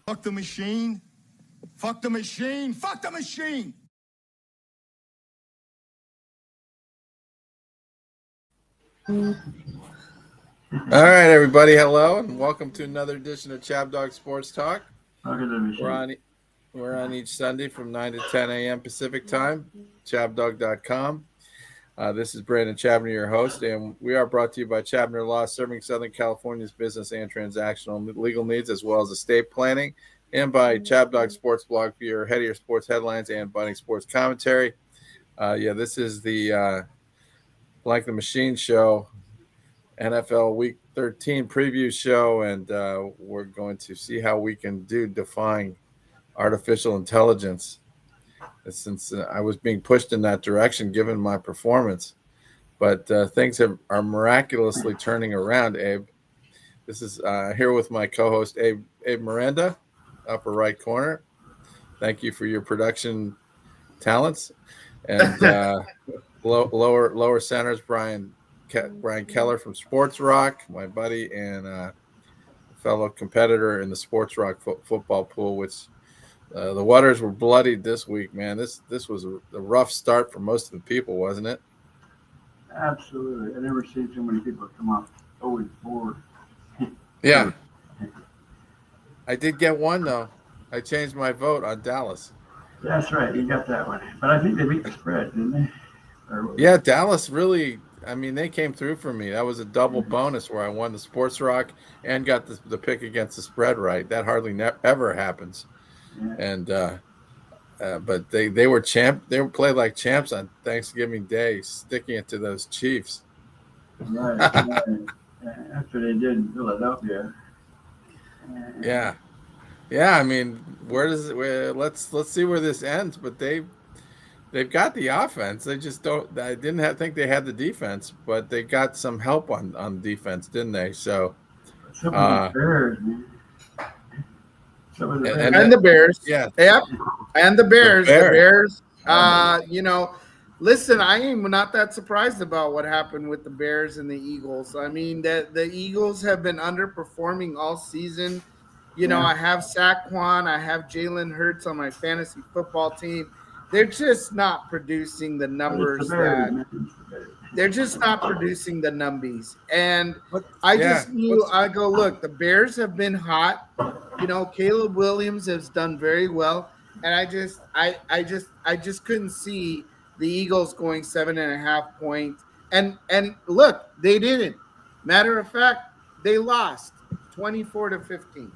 Fuck the machine. Fuck the machine. Fuck the machine. All right, everybody. Hello, and welcome to another edition of ChabDog Sports Talk. We're on each Sunday from 9 to 10 a.m. Pacific time, ChabDog.com. This is Brandon Chabner, your host, and we are brought to you by Chabner Law, serving Southern California's business and transactional legal needs, as well as estate planning, and by ChabDog Sports Blog for your head of your sports headlines and biting sports commentary. This is the Like the Machine show, NFL Week 13 preview show, and we're going to see how we can do defying artificial intelligence, since I was being pushed in that direction given my performance. But things are miraculously turning around, Abe. This is here with my co-host, Abe Miranda, upper right corner. Thank you for your production talents. And lower centers, Brian Keller from Sports Rock, my buddy and fellow competitor in the Sports Rock football pool, which the waters were bloodied this week, man. This was a rough start for most of the people, wasn't it? Absolutely. I never seen so many people come up 0-4. Yeah. I did get one, though. I changed my vote on Dallas. That's right. You got that one. But I think they beat the spread, didn't they? Yeah, Dallas really, I mean, they came through for me. That was a double bonus where I won the Sports Rock and got the pick against the spread right. That hardly ever happens. Yeah. And but they were played like champs on Thanksgiving Day, sticking it to those Chiefs. Right. After they did in Philadelphia. Yeah. I mean, let's see where this ends. But they've got the offense. They just don't. I didn't think they had the defense, but they got some help on defense, didn't they? So. Some of the Bears, man. And the Bears. Yeah. Yep. And the Bears. The Bears. Listen, I am not that surprised about what happened with the Bears and the Eagles. I mean, the Eagles have been underperforming all season. I have Saquon, I have Jalen Hurts on my fantasy football team. They're just not producing the numbers they're just not producing the numbies. And I go, look, the Bears have been hot. Caleb Williams has done very well. And I just couldn't see the Eagles going 7.5 points. And look, they didn't. Matter of fact, they lost 24-15.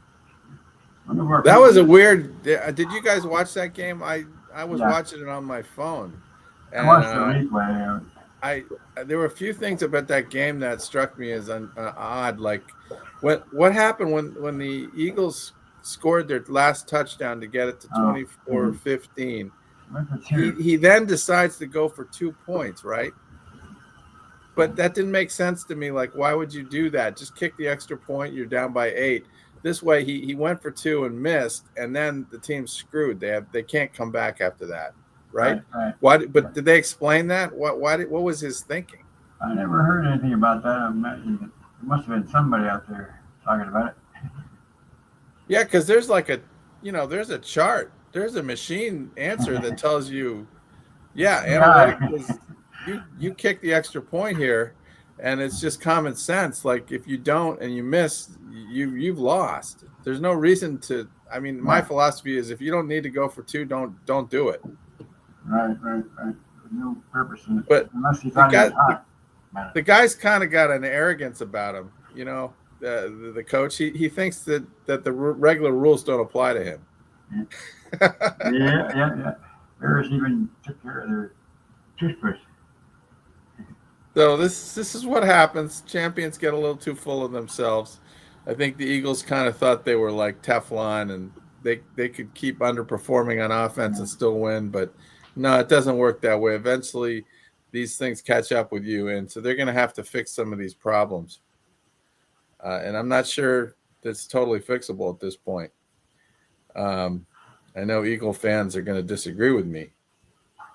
That was a weird. Did you guys watch that game? I was watching it on my phone. And, I watched the replay. There were a few things about that game that struck me as odd. Like, what happened when the Eagles scored their last touchdown to get it to 24-15? He then decides to go for 2 points, right? But that didn't make sense to me. Like, why would you do that? Just kick the extra point. You're down by 8. This way, he went for 2 and missed, and then the team's screwed. They can't come back after that, right? Why? But did they explain that? What was his thinking? I never heard anything about that. There must have been somebody out there talking about it. Yeah, because there's there's a chart. There's a machine answer that tells you, analytically, you kick the extra point here. And it's just common sense. Like, if you don't and you miss, you've lost. There's no reason to. I mean, my philosophy is if you don't need to go for 2, don't do it. Right. There's no purpose in it. But unless you thought it was hot. The guy's kind of got an arrogance about him. The coach. He thinks that the regular rules don't apply to him. Yeah. Bears even took care of their toothbrush. So this is what happens. Champions get a little too full of themselves. I think the Eagles kind of thought they were like Teflon and they could keep underperforming on offense and still win. But no, it doesn't work that way. Eventually, these things catch up with you, and so they're going to have to fix some of these problems. And I'm not sure that's totally fixable at this point. I know Eagle fans are going to disagree with me.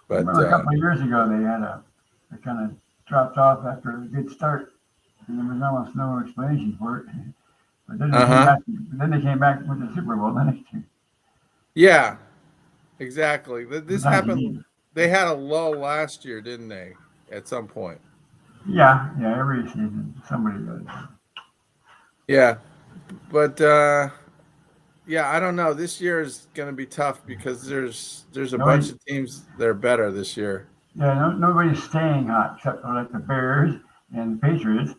But a couple of years ago, they kind of dropped off after a good start, and there was almost no explanation for it. But then Uh-huh. they came back with the Super Bowl the next year. Yeah, exactly. This Sometimes you happened. need it. They had a lull last year, didn't they? At some point. Yeah, every season somebody does. Yeah, but yeah, I don't know. This year is going to be tough because there's a bunch Nobody, of teams that are better this year. nobody's staying hot except for like the Bears and the Patriots.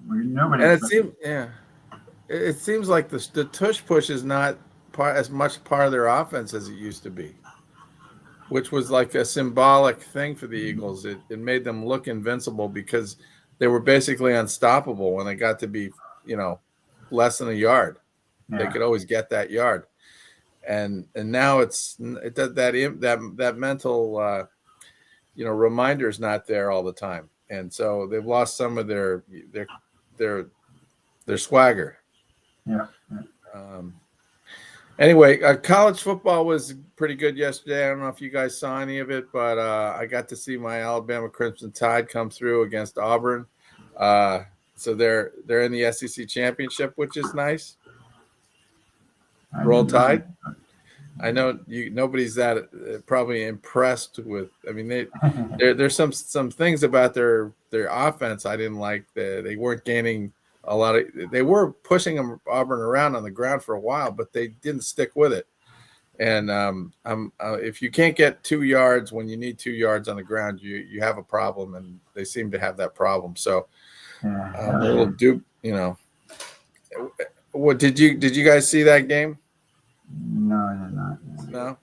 Nobody And it expects. seems, yeah, it seems like the tush push is not as much part of their offense as it used to be, which was like a symbolic thing for the Eagles. It made them look invincible because they were basically unstoppable when they got to be, less than a yard. They Yeah, could always get that yard. And now that mental reminder is not there all the time, and so they've lost some of their swagger. yeah. Anyway, college football was pretty good yesterday. I don't know if you guys saw any of it, but I got to see my Alabama Crimson Tide come through against Auburn. So they're in the SEC championship, which is nice. I Roll didn't know Tide. I know nobody's that probably impressed with. I mean, there's some things about their offense I didn't like. They weren't gaining a lot of. They were pushing Auburn around on the ground for a while, but they didn't stick with it. And if you can't get 2 yards when you need 2 yards on the ground, you have a problem, and they seem to have that problem. So a little dupe, What did you guys see that game? No, I did not. No.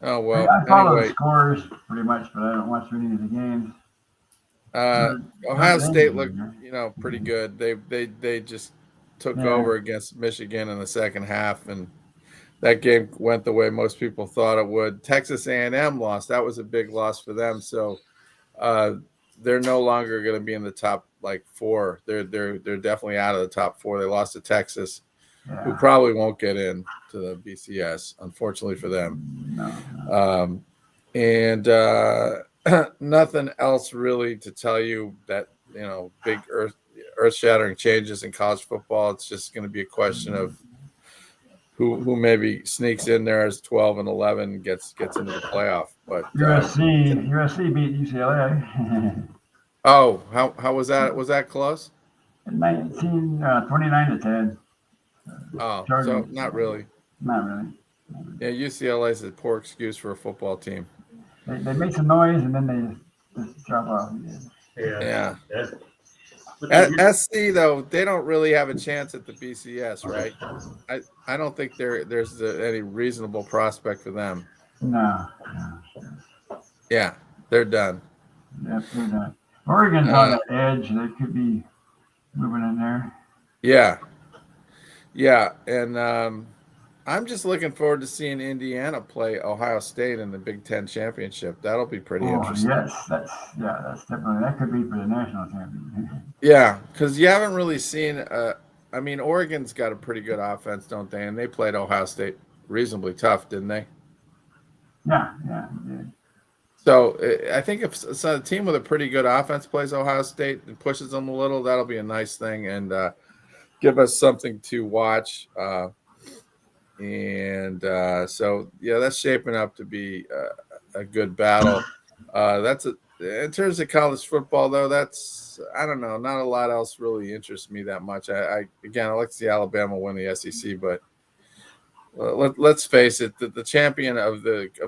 Oh well. I follow the Anyway, scores pretty much, but I don't watch any of the games. Ohio State looked, Huh? pretty good. They just took over against Michigan in the second half, and that game went the way most people thought it would. Texas A&M lost. That was a big loss for them. So they're no longer going to be in the top 4. They're definitely out of the top 4. They lost to Texas, who probably won't get in to the BCS, unfortunately for them. No. And nothing else really to tell you that big earth-shattering changes in college football. It's just going to be a question of who maybe sneaks in there as 12-11 and gets into the playoff. But USC beat UCLA. Oh, how was that? Was that close? 29-10. Oh, Chargers. so not really. Not really. Yeah, UCLA is a poor excuse for a football team. They make some noise and then they just drop off. Yeah. SC though, they don't really have a chance at the BCS, right? I don't think there's any reasonable prospect for them. No. Yeah, they're done. Yep, they're done. Oregon's on the edge. They could be moving in there. Yeah, and I'm just looking forward to seeing Indiana play Ohio State in the Big Ten championship. That'll be pretty interesting. Yes, that's definitely, that could be for the national championship. Yeah, because you haven't really seen. I mean, Oregon's got a pretty good offense, don't they? And they played Ohio State reasonably tough, didn't they? Yeah. So I think if a team with a pretty good offense plays Ohio State and pushes them a little, that'll be a nice thing and give us something to watch. So yeah, that's shaping up to be a good battle. In terms of college football, though. I don't know. Not a lot else really interests me that much. I like to see Alabama win the SEC, but let's face it, the champion of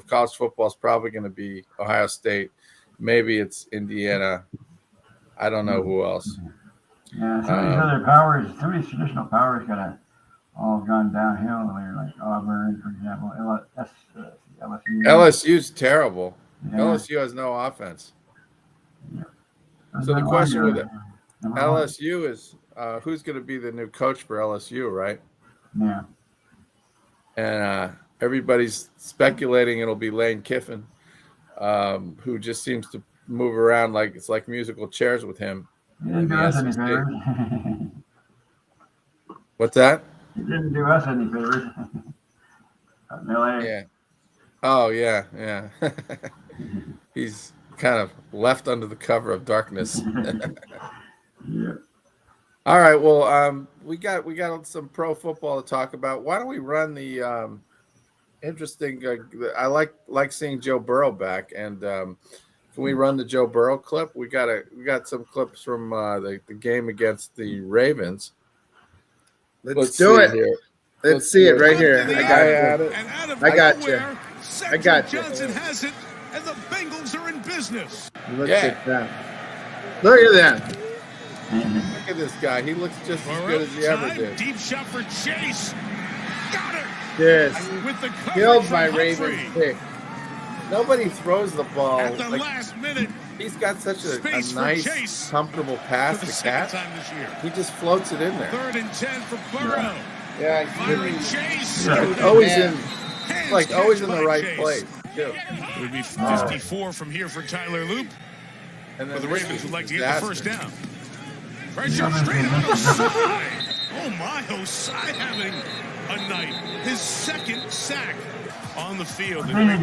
college football is probably going to be Ohio State. Maybe it's Indiana. I don't know who else. Yeah, some of these other powers, some of these traditional powers kind of all gone downhill. Like Auburn, for example, LSU. LSU's terrible. Yeah. LSU has no offense. Yeah. So the question with LSU is who's going to be the new coach for LSU, right? Yeah. And everybody's speculating it'll be Lane Kiffin, who just seems to move around like it's like musical chairs with him. He didn't do us any favors. What's that? He didn't do us any favors. LA. Yeah. Oh, yeah. He's kind of left under the cover of darkness. Yeah. All right. Well, we got some pro football to talk about. Why don't we run the interesting? I like seeing Joe Burrow back, and can we run the Joe Burrow clip? We got some clips from the game against the Ravens. Let's do see it. here. Let's see it right here. I got you. I got you. Johnson has it, and the Bengals are in business. Look at that. Look at that. Look at this guy. He looks just as good as he ever did. Deep shot for Chase. Got it. Yes. With the Killed my Ravens pick. Nobody throws the ball. At the last minute. He's got such a nice, comfortable pass to catch. He just floats it in there. 3rd and 10 for Burrow. Yeah. Firing Chase. Always in the right place, too. It would be 54 from here for Tyler Loop. And then the Ravens would like to get the first down. Pressure straight on Osai. Oh my, Osai having a night. His 2nd sack on the field. What a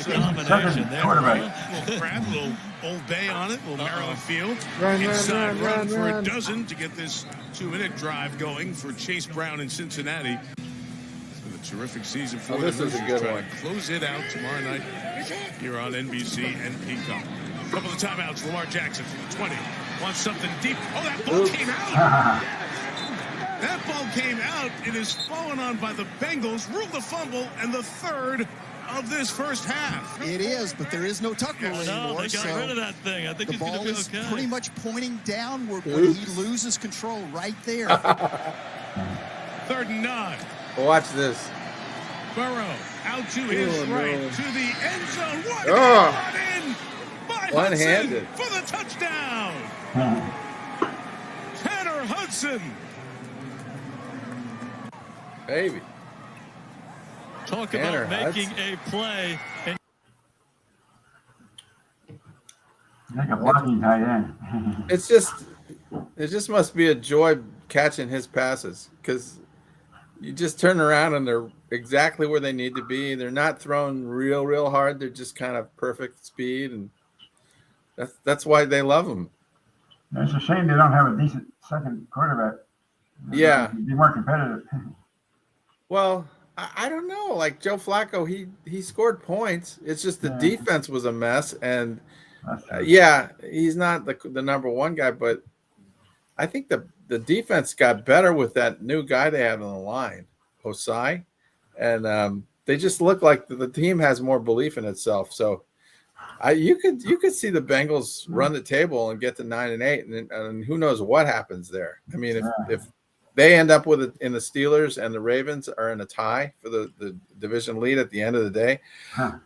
combination there. A little crab, a little Old Bay on it, a little Maryland field. Run for a dozen to get this 2-minute drive going for Chase Brown in Cincinnati. A terrific season for this is a good one. Close it out tomorrow night here on NBC and Peacock. A couple of timeouts. Lamar Jackson from the 20. Wants something deep. Oh, that ball came out. That ball came out. It is fallen on by the Bengals. Ruled the fumble and the 3rd of this first half. It is, but there is no tuck rule anymore. They got rid of that thing. I think the ball is okay. pretty much pointing downward when he loses control right there. 3rd and 9. Watch this. Burrow out to his right to the end zone. One-handed for the touchdown. Tanner Hudson. Baby. Talk Tanner about making Hudson. a play. And Like a blocking tight end. It just must be a joy catching his passes, because you just turn around and they're exactly where they need to be. They're not thrown real hard. They're just kind of perfect speed, and that's why they love him. It's a shame they don't have a decent second quarterback. Yeah. Be more competitive. Well, I don't know. Like Joe Flacco, he scored points. It's just the defense was a mess, and he's not the number one guy, but I think the defense got better with that new guy they have on the line, Osai, and they just look like the team has more belief in itself. So you could see the Bengals run the table and get to 9-8, and who knows what happens there. I mean, if they end up with it in the Steelers and the Ravens are in a tie for the division lead at the end of the day,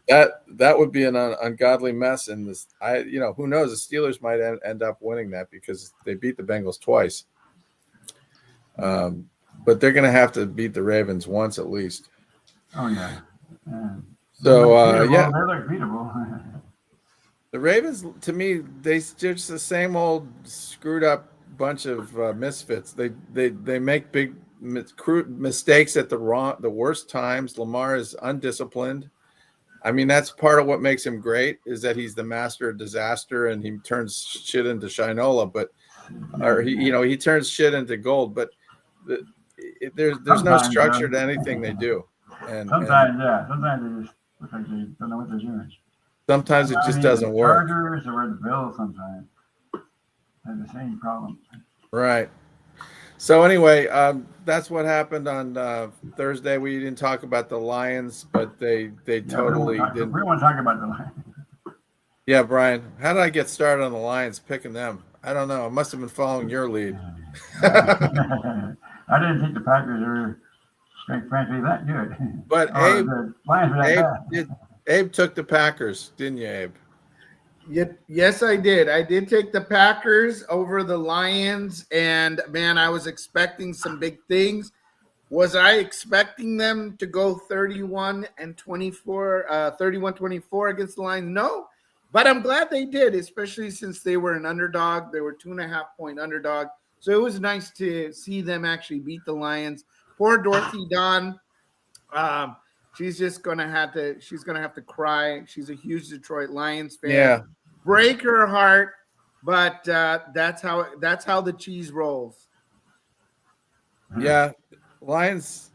that would be an ungodly mess. And this, who knows? The Steelers might end up winning that because they beat the Bengals twice. But they're going to have to beat the Ravens once at least. Oh yeah. So they look beatable. The Ravens, to me, they're just the same old screwed up bunch of misfits. They make big mistakes at the worst times. Lamar is undisciplined. I mean, that's part of what makes him great, is that he's the master of disaster and he turns shit into shinola, he turns shit into gold. But there's no structure to anything they do. Sometimes they just look like they don't know what they're doing. Sometimes it just doesn't work. Chargers or the Bills sometimes have the same problem. Right. So anyway, that's what happened on Thursday. We didn't talk about the Lions, but they totally didn't. We want to talk about the Lions. Yeah, Brian, how did I get started on the Lions picking them? I don't know. I must have been following your lead. I didn't think the Packers were, frankly, that good. But the Lions were that bad. Abe took the Packers, didn't you, Abe? Yes, I did. I did take the Packers over the Lions, and man, I was expecting some big things. Was I expecting them to go 31-24 against the Lions? No, but I'm glad they did, especially since they were an underdog. They were 2.5-point underdog, so it was nice to see them actually beat the Lions. Poor Dorothy Dawn. She's just gonna have to cry. She's a huge Detroit Lions fan. Yeah. Break her heart, but that's how the cheese rolls. Yeah, Lions.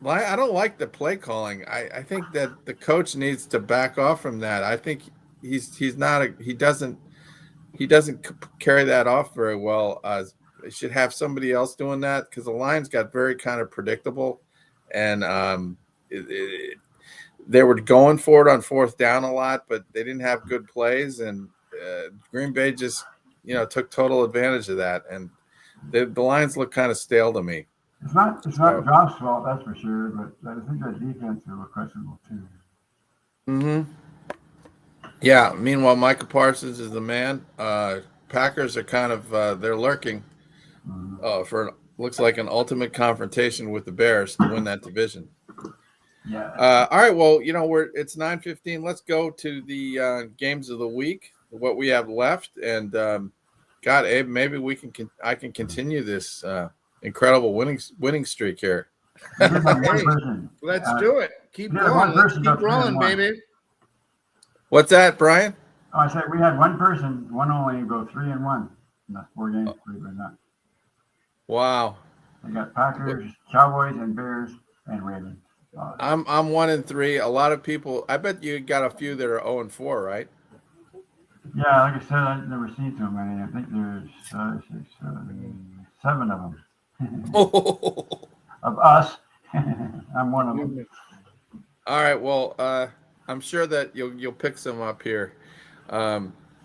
I don't like the play calling. I think that the coach needs to back off from that. I think he's not he doesn't carry that off very well. They should have somebody else doing that because the Lions got very kind of predictable, and they were going for it on fourth down a lot, but they didn't have good plays, and Green Bay just took total advantage of that, and the Lions look kind of stale to me. It's not Josh's fault, that's for sure, but I think that defense was questionable too. Mm-hmm. Yeah. Meanwhile, Micah Parsons is the man. Packers are kind of they're lurking for looks like an ultimate confrontation with the Bears to win that division. Yeah. All right. Well, it's 9:15. Let's go to the games of the week. What we have left, and God, Abe, maybe I can continue this incredible winning streak here. Let's do it. Keep going. Let's keep rolling, baby. What's that, Brian? Oh, I said we had one only go 3-1 in the 4 games, believe it or not. Wow. They got Packers, Cowboys, and Bears, and Ravens. I'm 1-3. A lot of people. I bet you got a few that are 0-4, right? Yeah, like I said, I've never seen too many. I think there's 7 of them. Of us, I'm one of them. All right. Well, I'm sure that you'll pick some up here.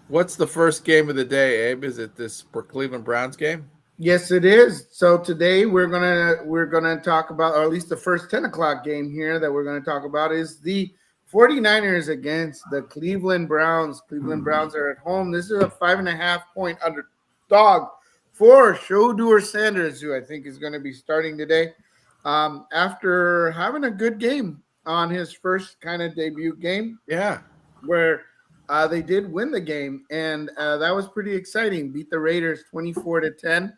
What's the first game of the day, Abe? Is it this Cleveland Browns game? Yes, it is. So today we're gonna talk about, or at least the first 10 o'clock game here that we're gonna talk about is the 49ers against the Cleveland Browns. Cleveland Browns are at home. This is a 5.5 point underdog for Shedeur Sanders, who I think is going to be starting today. After having a good game on his first kind of debut game. Yeah. Where they did win the game, and that was pretty exciting. Beat the Raiders 24-10.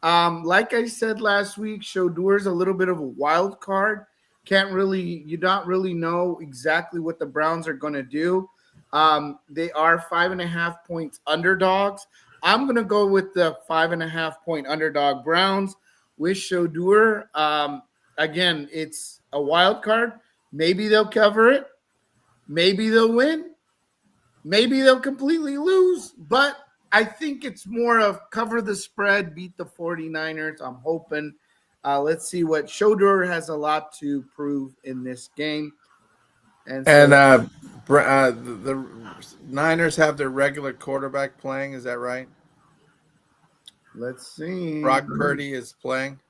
Like I said last week, Shedeur's a little bit of a wild card. You don't really know exactly what the Browns are going to do. They are 5.5 points underdogs. I'm going to go with the 5.5 point underdog Browns with Shedeur. Again, it's a wild card. Maybe they'll cover it. Maybe they'll win. Maybe they'll completely lose. But I think it's more of cover the spread, beat the 49ers. I'm hoping. Let's see what Shedeur has a lot to prove in this game. And the Niners have their regular quarterback playing. Is that right? Let's see. Brock Purdy is playing.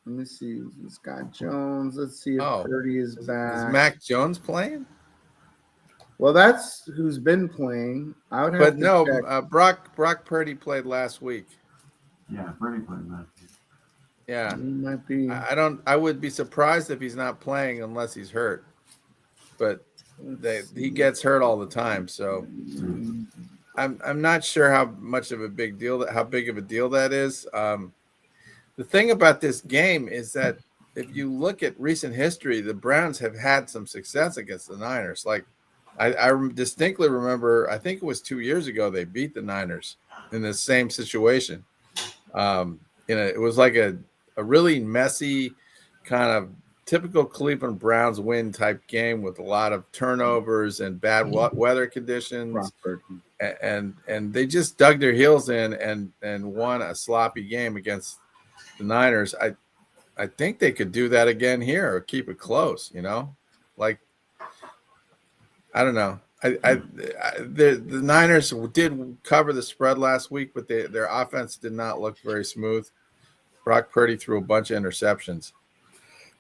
Let me see. Scott Jones. Let's see if Purdy is back. Is Mac Jones playing? Well, that's who's been playing. I would have check. Brock Purdy played last week. Yeah, Purdy played last week. Yeah, he might be. I would be surprised if he's not playing unless he's hurt. But he gets hurt all the time, so I'm not sure how big of a deal that is. The thing about this game is that if you look at recent history, the Browns have had some success against the Niners. Like I distinctly remember, I think it was 2 years ago they beat the Niners in the same situation. It was like a really messy kind of typical Cleveland Browns win type game with a lot of turnovers and bad weather conditions, and they just dug their heels in and won a sloppy game against the Niners. I think they could do that again here or keep it close. Like I don't know. The Niners did cover the spread last week, but their offense did not look very smooth. Brock Purdy threw a bunch of interceptions.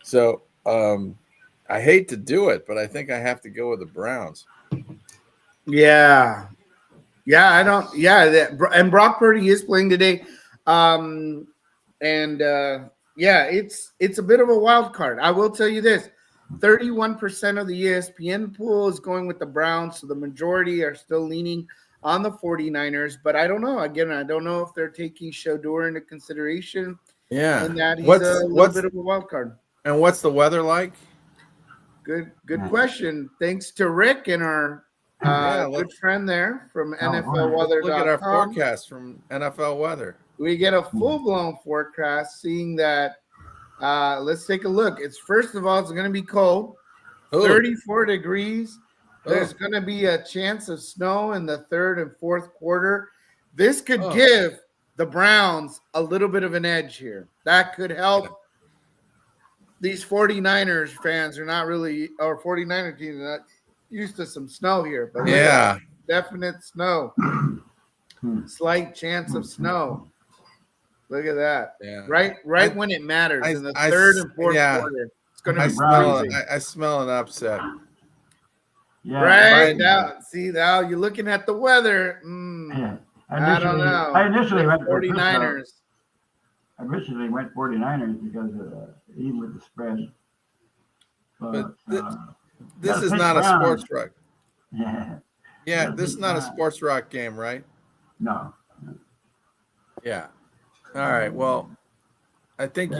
So I hate to do it, but I think I have to go with the Browns. Yeah. I don't. Yeah, and Brock Purdy is playing today. It's a bit of a wild card. I will tell you this. 31% of the ESPN pool is going with the Browns, so the majority are still leaning on the 49ers. But I don't know. Again, I don't know if they're taking Shedeur into consideration. Yeah. And that he's a little bit of a wild card. And what's the weather like? Good question. Thanks to Rick and our good friend there from NFLweather.com. Look at our forecast from NFL Weather. We get a full-blown forecast, seeing that Let's take a look. It's first of all, it's going to be cold, Ooh. 34 degrees. There's Oh. going to be a chance of snow in the third and fourth quarter. This could Oh. give the Browns a little bit of an edge here. That could help. These 49ers fans are not really, or 49er teams are not used to some snow here. But Yeah. definite snow. Slight chance of snow. Look at that. Yeah. Right when it matters in the third and fourth quarter. It's going to I be smell freezing. I smell an upset. Yeah. Right now, see now you're looking at the weather. Yeah. I don't know. I initially went for 49ers. I originally went 49ers because even with the spread. But uh, this gotta is pick not a Brown. sports rock. Yeah. Yeah, Gotta this is pick not a Brown. sports rock game, right? No. Yeah. All right. Well, I think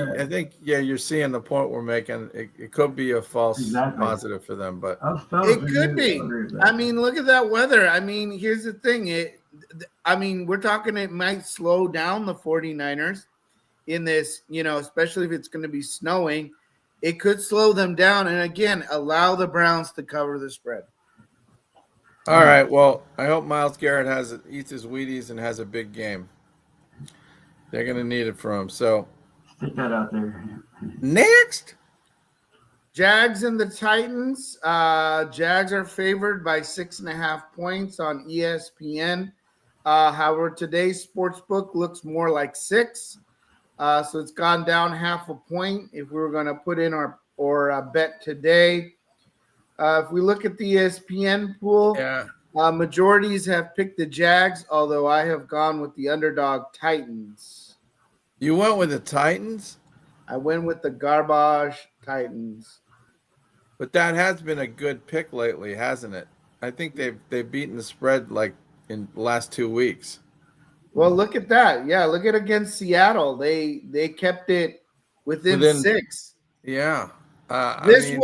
you're seeing the point we're making. It could be a false Exactly. positive for them, but It could be. I mean, look at that weather. I mean, here's the thing. We're talking it might slow down the 49ers in this, especially if it's going to be snowing. It could slow them down and, again, allow the Browns to cover the spread. all right. Well, I hope Myles Garrett eats his Wheaties and has a big game. They're going to need it from him. So Stick that out there. next. Jags and the Titans. Jags are favored by 6.5 points on ESPN. However, today's sports book looks more like 6. So it's gone down half a point if we were going to put in our bet today. If we look at the ESPN pool, majorities have picked the Jags, although I have gone with the underdog Titans. You went with the Titans? I went with the garbage Titans. But that has been a good pick lately, hasn't it? I think they've beaten the spread like in the last 2 weeks. Well, look at that. Yeah, look at against Seattle. They kept it within 6. Yeah. This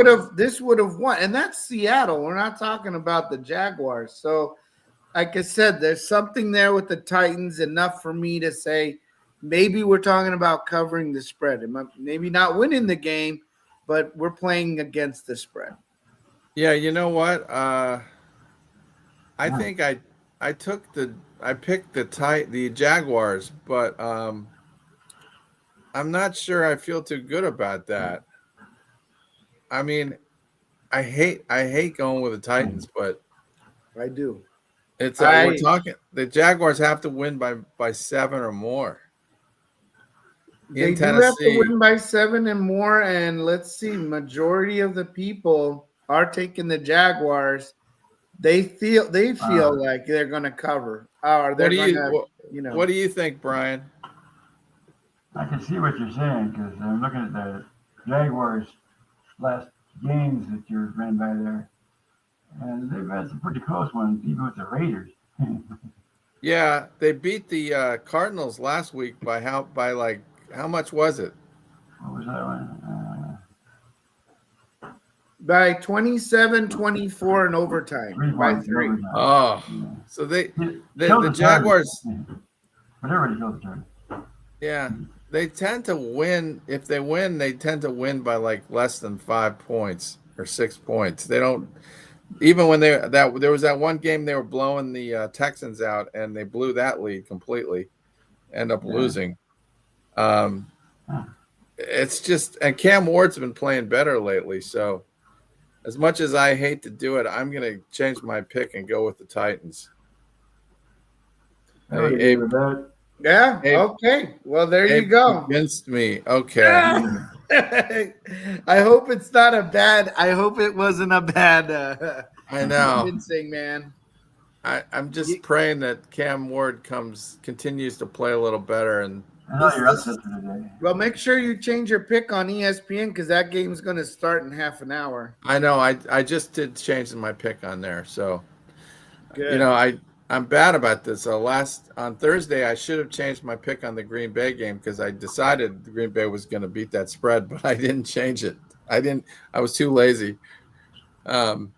would have won, and that's Seattle. We're not talking about the Jaguars. So, like I said, there's something there with the Titans enough for me to say maybe we're talking about covering the spread. Maybe not winning the game, but we're playing against the spread. Yeah, you know what? I think I picked the Jaguars, but I'm not sure I feel too good about that. I mean, I hate going with the Titans, but I do. We're talking the Jaguars have to win by 7 or more. They do have to win by 7 and more, and let's see, majority of the people are taking the Jaguars. They feel like they're going to cover. Or they're going to, What do you think, Brian? I can see what you're saying because I'm looking at the Jaguars' last games that you're running by there, and they've had some pretty close ones, even with the Raiders. Yeah, they beat the Cardinals last week by how much was it? What was that one? By 27-24 in overtime. By 3. Oh, Yeah. So the Killed Jaguars. But everybody killed the Chargers. Yeah, they tend to win. If they win, they tend to win by like less than 5 points or 6 points. They don't. Even when there was that one game they were blowing the Texans out, and they blew that lead completely, end up losing. It's just, and Cam Ward's been playing better lately. So, as much as I hate to do it, I'm going to change my pick and go with the Titans. Abe, Yeah. Okay. Well, there you go. Convinced me. Okay. I hope it's not a bad. I hope it wasn't a bad. I know. Convincing, man. I'm just praying that Cam Ward continues to play a little better. And I know you're upset for today. Well, make sure you change your pick on ESPN because that game's going to start in half an hour. I know. I just did change my pick on there. So, Good. I'm bad about this. On Thursday, I should have changed my pick on the Green Bay game because I decided the Green Bay was going to beat that spread, but I didn't change it. I was too lazy. All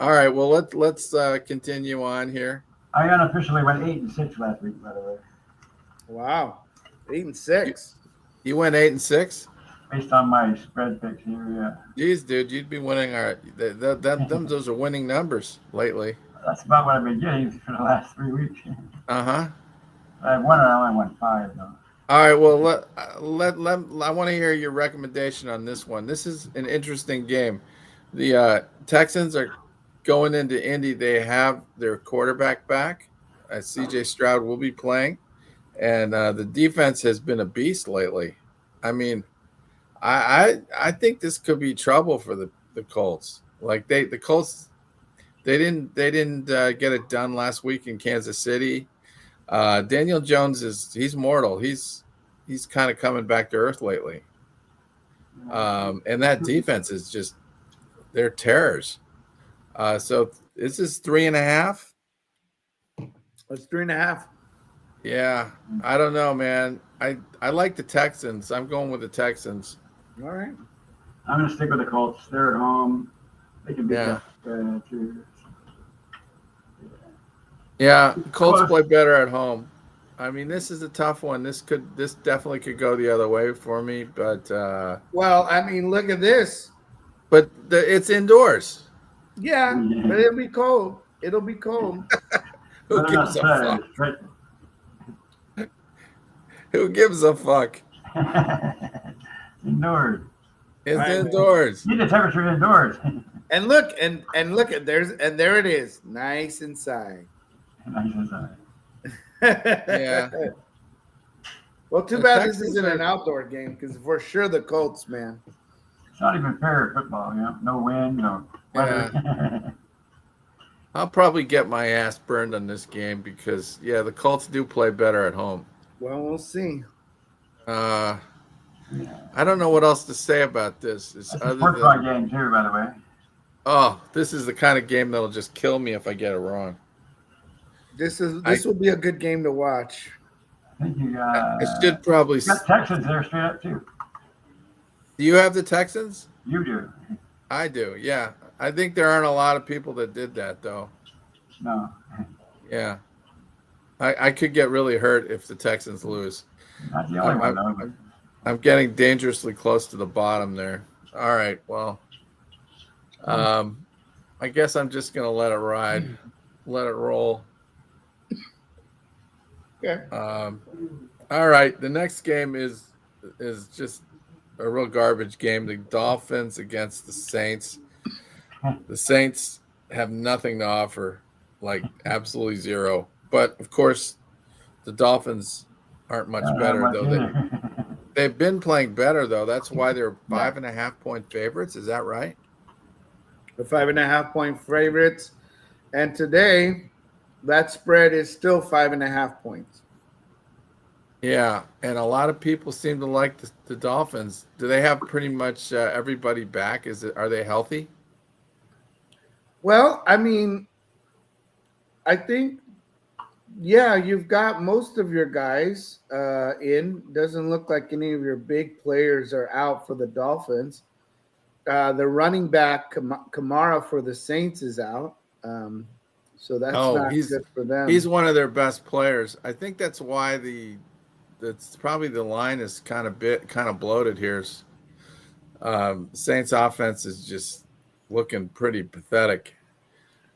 right. Well, let's continue on here. I unofficially went 8-6 last week, by the way. Wow, 8-6. You went 8-6. based on my spread picks here, yeah. Geez, dude, you'd be winning those are winning numbers lately. That's about what I've been getting for the last 3 weeks. Uh-huh. I only won 5 though. All right, well, I want to hear your recommendation on this one. This is an interesting game. The Texans are going into Indy. They have their quarterback back. CJ Stroud will be playing, and the defense has been a beast lately. I mean, I think this could be trouble for the Colts. Like the Colts, they didn't get it done last week in Kansas City. Daniel Jones he's mortal. He's kind of coming back to earth lately. And that defense is just, they're terrors. So this is 3.5. It's 3.5. Yeah, I don't know, man. I like the Texans. I'm going with the Texans. All right. I'm going to stick with the Colts. They're at home. They can beat that too. Yeah, Colts play better at home. I mean, this is a tough one. This definitely could go the other way for me, but well, I mean, look at this. But it's indoors. Yeah, but it'll be cold. It'll be cold. Who gives a fuck? Who gives a fuck? Indoors. It's indoors. Need the temperature indoors. And look at there it is, nice inside. Nice inside. Yeah. Well, too bad this isn't an outdoor game because for sure the Colts, man. It's not even fair football, you know. No wind, no weather. Yeah. I'll probably get my ass burned on this game because the Colts do play better at home. Well, we'll see. I don't know what else to say about this. It's a sports bar game too, by the way. Oh, this is the kind of game that'll just kill me if I get it wrong. This will be a good game to watch. I think you I should probably. You got Texans there straight up too. Do you have the Texans? You do. I do. Yeah, I think there aren't a lot of people that did that though. No. Yeah, I could get really hurt if the Texans lose. Not the only one though. I'm getting dangerously close to the bottom there. All right, well, I guess I'm just gonna let it ride, let it roll. Okay. All right, the next game is just a real garbage game. The Dolphins against the Saints. The Saints have nothing to offer, like absolutely zero. But of course, the Dolphins aren't much better though. They've been playing better though. That's why they're 5.5-point favorites. Is that right? The 5.5-point favorites, and today that spread is still 5.5 points. Yeah, and a lot of people seem to like the Dolphins. Do they have pretty much everybody back? Are they healthy? Well, I mean, I think, you've got most of your guys in. Doesn't look like any of your big players are out for the Dolphins. The running back, Kamara for the Saints, is out. So that's not good for them. He's one of their best players. I think that's why that's probably the line is kind of bloated here. Saints offense is just looking pretty pathetic.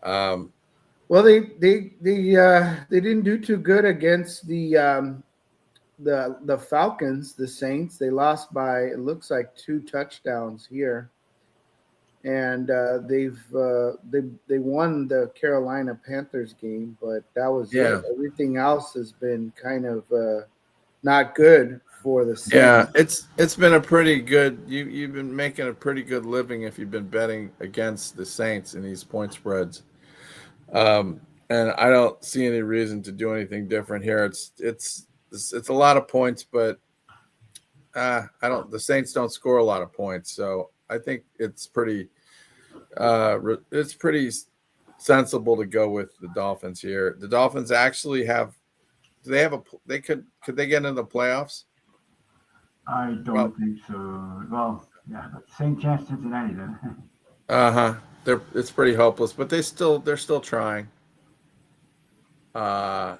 Well, they didn't do too good against the Falcons, the Saints. They lost by, it looks like, 2 touchdowns here, and they won the Carolina Panthers game, but that was it. Everything else has been kind of not good for the Saints. Yeah, it's been a pretty good. You've been making a pretty good living if you've been betting against the Saints in these point spreads. And I don't see any reason to do anything different here. It's a lot of points, but the Saints don't score a lot of points, so I think it's pretty sensible to go with the Dolphins here. The Dolphins actually have. Do they have could they get into the playoffs? I don't think so. Well, yeah, but same chance Cincinnati then. It's pretty hopeless, but they're still trying. Yeah.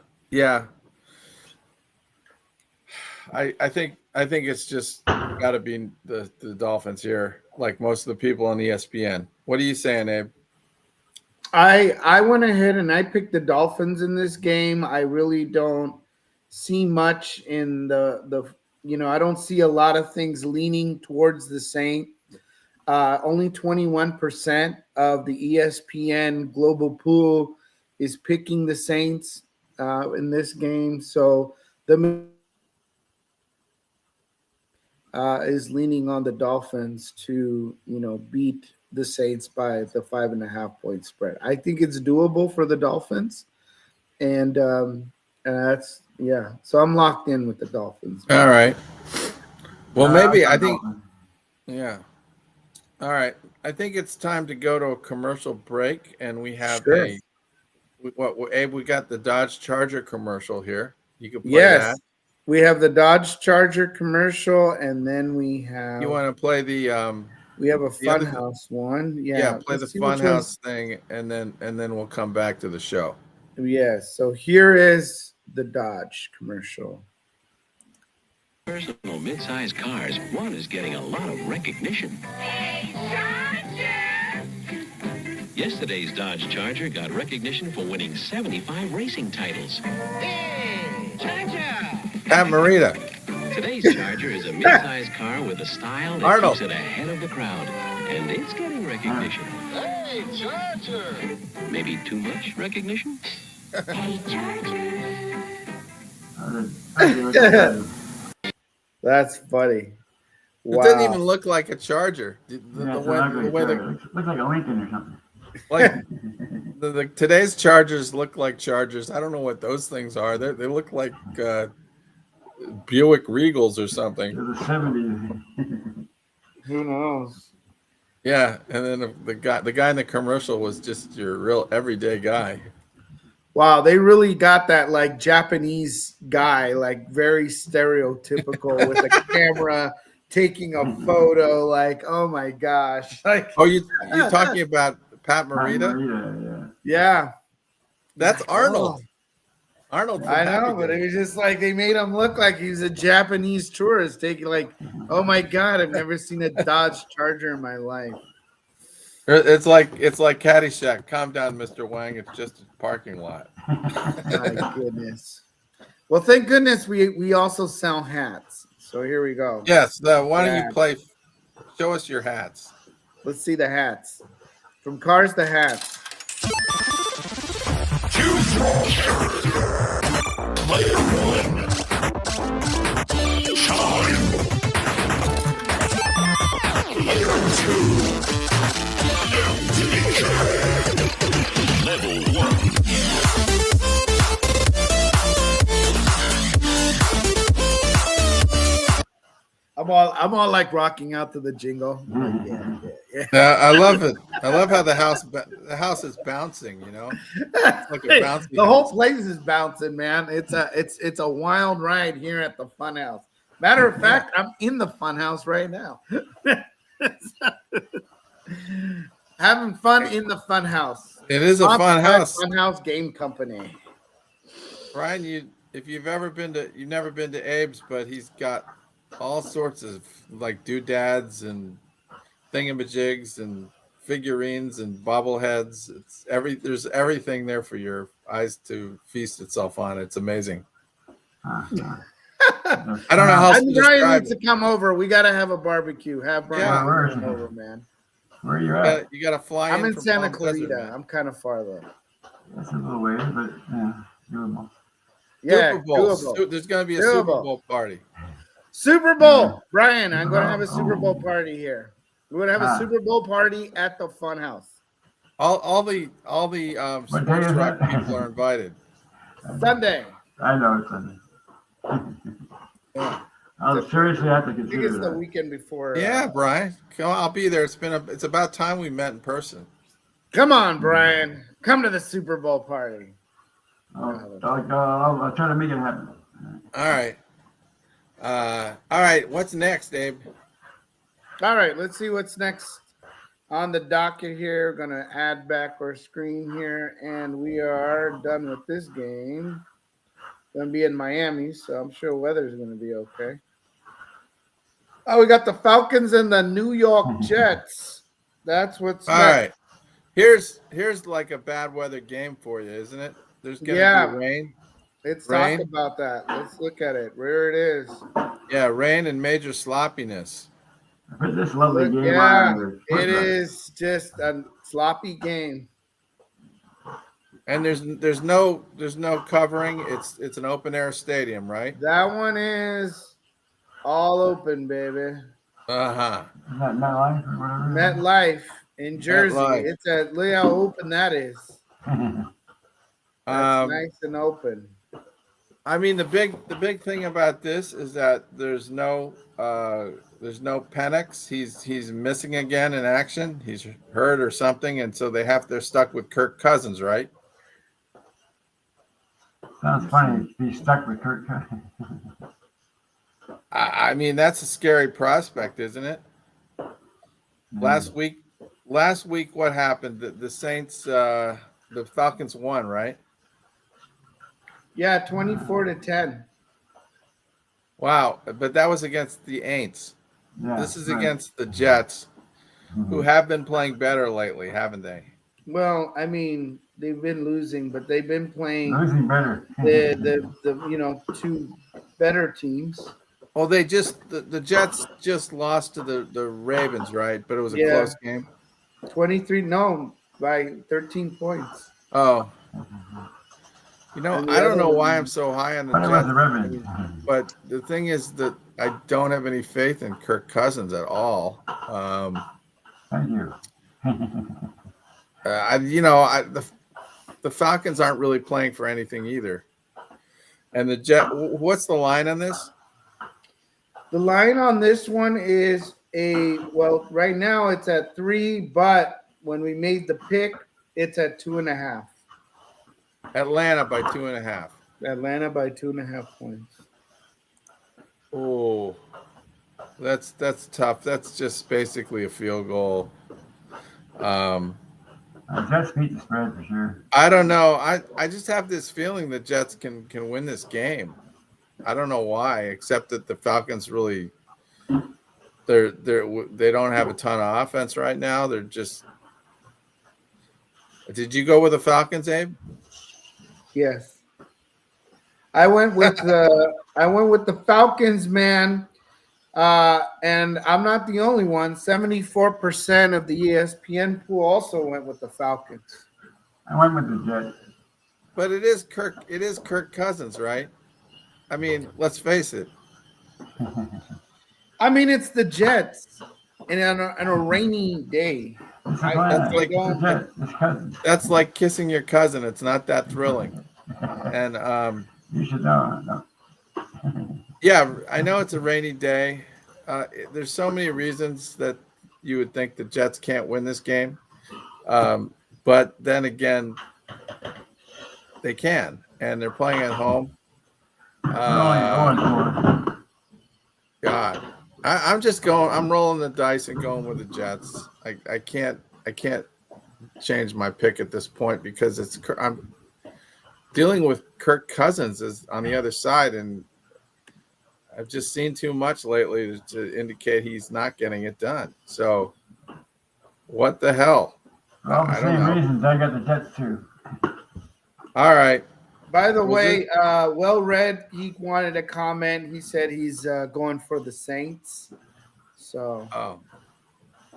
I think I think it's just got to be the Dolphins here, like most of the people on ESPN. What are you saying, Abe? I went ahead and I picked the Dolphins in this game. I really don't see much in the I don't see a lot of things leaning towards the Saints. Only 21% of the ESPN global pool is picking the Saints in this game. So the is leaning on the Dolphins to, beat the Saints by the 5.5 point spread. I think it's doable for the Dolphins. And that's, So I'm locked in with the Dolphins. All right. Well, maybe I think, yeah. All right. I think it's time to go to a commercial break, and we have Abe, we got the Dodge Charger commercial here. You can play that. We have the Dodge Charger commercial, and then we have. You want to play the? We have a Funhouse one. Yeah, play the Funhouse thing, and then we'll come back to the show. Yes. So here is the Dodge commercial. Personal mid-size cars, one is getting a lot of recognition. Hey, Charger! Yesterday's Dodge Charger got recognition for winning 75 racing titles. Hey, Charger! Pat Morita. Today's Charger is a mid-size car with a style that keeps it ahead of the crowd, and it's getting recognition. Hey, Charger! Maybe too much recognition? Hey, Charger! That's funny. Wow. It doesn't even look like a Charger. Looks like a Lincoln or something. Like today's Chargers look like Chargers. I don't know what those things are. They look like Buick Regals or something. They're the 70s. Who knows? Yeah, and then the guy in the commercial was just your real everyday guy. Wow, they really got that like Japanese guy, like very stereotypical with a camera taking a photo. Like, oh my gosh! Like, you talking about Pat Morita? Yeah, that's Arnold. Arnold. I know, but it was just like they made him look like he's a Japanese tourist taking like, oh my god, I've never seen a Dodge Charger in my life. It's like Caddyshack. Calm down, Mr. Wang. It's just a parking lot. My goodness. Well, thank goodness we also sell hats. So here we go. Yes. Why don't you play? Show us your hats. Let's see the hats. From cars to hats. Player one. Shine. Player two. Level one. I'm all like rocking out to the jingle. Yeah. I love it. I love how the house is bouncing. It's like a bouncy the whole place is bouncing, man. It's a wild ride here at the Funhouse. Matter of fact, I'm in the Funhouse right now. Having fun in the Funhouse. It is a fun house. Funhouse Game Company. Ryan, if you've never been to Abe's, but he's got all sorts of like doodads and thingamajigs and figurines and bobbleheads. There's everything there for your eyes to feast itself on. It's amazing. I don't know how else to describe Brian needs to come over. We got to have a barbecue. Have Brian come over, man. Where are you at? You got to fly. I'm in Santa Clarita. I'm kind of far though. That's a little ways, but doable. Yeah, Super Bowl. doable. There's going to be a Super Bowl party. Super Bowl, Brian. I'm going to have a Super Bowl party here. We're going to have a Super Bowl party at the Funhouse. All the sports rock people are invited. Sunday. I know it's Sunday. I'll seriously have to consider I think it's that. the weekend before. Yeah, Brian. Come on, I'll be there. It's about time we met in person. Come on, Brian. Come to the Super Bowl party. I'll try to make it happen. All right. All right. What's next, Abe? All right. Let's see what's next on the docket here. We're going to add back our screen here, and we are done with this game. Going to be in Miami, so I'm sure weather's going to be okay. Oh, we got the Falcons and the New York Jets. That's what's All next. right. Here's like a bad weather game for you, isn't it? There's gonna be rain. Let's Rain? talk about that. Let's look at it. Where it is. Yeah, rain and major sloppiness. Put this lovely game Yeah, on. it is just a sloppy game. And there's no covering. It's an open air stadium, right? That one is all open, baby. Uh-huh. Is that MetLife or whatever? MetLife in Jersey. MetLife. It's look how open that is. That's nice and open. I mean, the big thing about this is that there's no Penix. He's missing again in action. He's hurt or something, and so they're stuck with Kirk Cousins, right? Sounds funny to be stuck with Kirk Cousins. I mean, that's a scary prospect, isn't it? Last week, what happened? The Saints, the Falcons won, right? Yeah, 24-10. Wow, but that was against the Aints. Yeah, This is right. against the Jets, who have been playing better lately, haven't they? Well, I mean, they've been losing, but they've been playing Losing better. the two better teams. Well, the Jets just lost to the Ravens, right? But it was a close game. 23, no, by 13 points. Oh. You know, I don't know why I'm so high on the But it was the Jets, Ravens. but the thing is that I don't have any faith in Kirk Cousins at all. Thank you. The Falcons aren't really playing for anything either. And what's the line on this? The line on this one is right now it's at 3, but when we made the pick, it's at 2.5. Atlanta by 2.5. Atlanta by 2.5 points. Oh, that's tough. That's just basically a field goal. Jets beat the spread for sure. I don't know. I just have this feeling the Jets can win this game. I don't know why, except that the Falcons really they don't have a ton of offense right now. They're just. Did you go with the Falcons, Abe? Yes. I went with the Falcons, man. And I'm not the only one. 74% of the ESPN pool also went with the Falcons. I went with the Jets. But it is Kirk Cousins, right? I mean, let's face it. I mean, it's the Jets, and on a rainy day. That's like kissing your cousin. It's not that thrilling. And you should know. yeah, I know it's a rainy day. There's so many reasons that you would think the Jets can't win this game. But then again, they can, and they're playing at home. God, I'm just going. I'm rolling the dice and going with the Jets. I can't change my pick at this point because I'm dealing with Kirk Cousins is on the other side, and I've just seen too much lately to indicate he's not getting it done. So, what the hell? Well, the same reasons I got the Jets too. All right. By the way, Well-read, he wanted a comment. He said he's going for the Saints. So,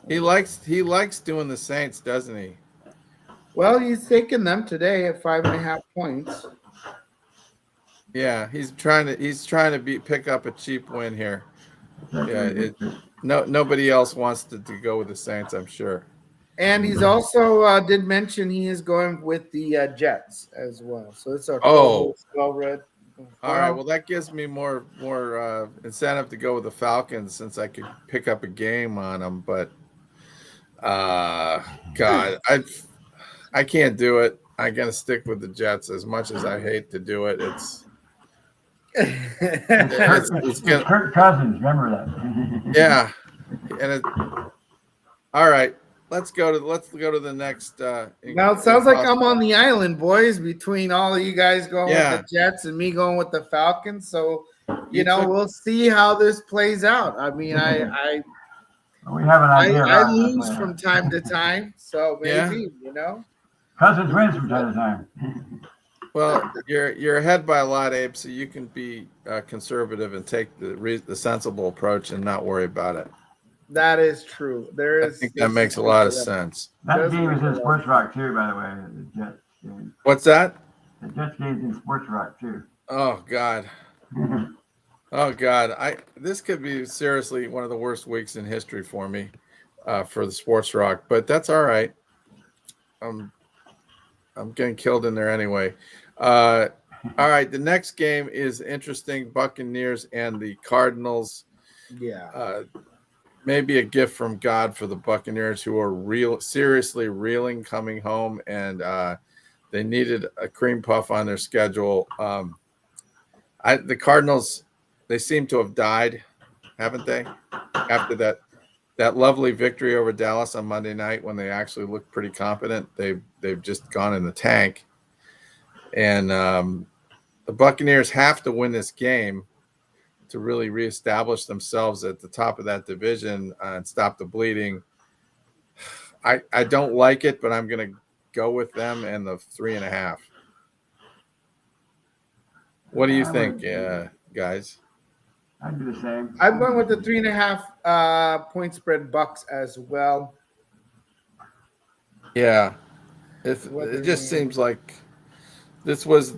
he likes doing the Saints, doesn't he? Well, he's taking them today at 5.5 points. Yeah, he's trying to pick up a cheap win here. Yeah, nobody else wants to go with the Saints, I'm sure. And he's also did mention he is going with the Jets as well. So it's our Well-read. All right. Well, that gives me more incentive to go with the Falcons since I could pick up a game on them. But God, I can't do it. I'm gonna stick with the Jets as much as I hate to do it. It's Kirk Cousins. Remember that. Yeah. And all right. Let's go to the next. Now it sounds like I'm on the island, boys, between all of you guys going with the Jets and me going with the Falcons. So we'll see how this plays out. I mean, We have an idea. I lose from time to time, so maybe Cousins wins from time to time. Well, you're ahead by a lot, Abe, so you can be conservative and take the sensible approach and not worry about it. That is true. I think that makes a lot of sense. That game is in Sports Rock too, by the way. The Jets game. What's that? The Jets game's in Sports Rock too. Oh God. Oh God. This could be seriously one of the worst weeks in history for me, for the Sports Rock, but that's all right. I'm getting killed in there anyway. All right. The next game is interesting. Buccaneers and the Cardinals. Yeah. Maybe a gift from God for the Buccaneers, who are seriously reeling coming home, and they needed a cream puff on their schedule. The Cardinals, they seem to have died, haven't they? After that lovely victory over Dallas on Monday night, when they actually looked pretty competent, they've just gone in the tank. And the Buccaneers have to win this game to really reestablish themselves at the top of that division and stop the bleeding. I don't like it, but I'm going to go with them and the 3.5. What do you think, guys? I'd do the same. I'm going with the 3.5 point spread Bucks as well. Yeah, it just seems like this was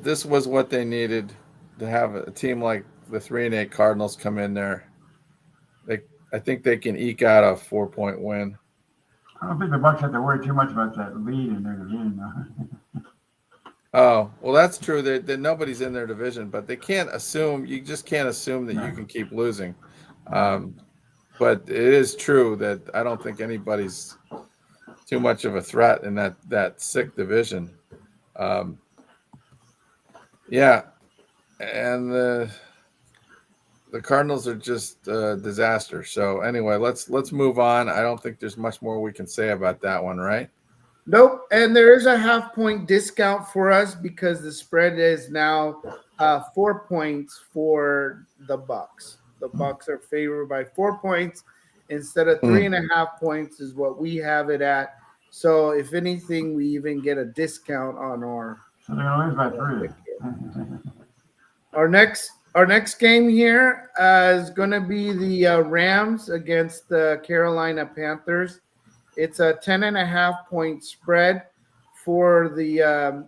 what they needed, to have a team like the 3-8 Cardinals come in there. I think they can eke out a 4-point win. I don't think the Bucks have to worry too much about that lead in their division, though. Oh, well, that's true. That nobody's in their division, but they can't assume. You just can't assume that you can keep losing. But it is true that I don't think anybody's too much of a threat in that sick division. Yeah, and the Cardinals are just a disaster. So anyway, let's move on. I don't think there's much more we can say about that one, right? Nope. And there is a 0.5 point discount for us because the spread is now 4 points for the Bucks. The Bucks are favored by 4 points instead of 3.5 points is what we have it at. So if anything, we even get a discount on our. So they're gonna lose by 3. Our next game here is going to be the Rams against the Carolina Panthers. It's a 10.5 point spread for the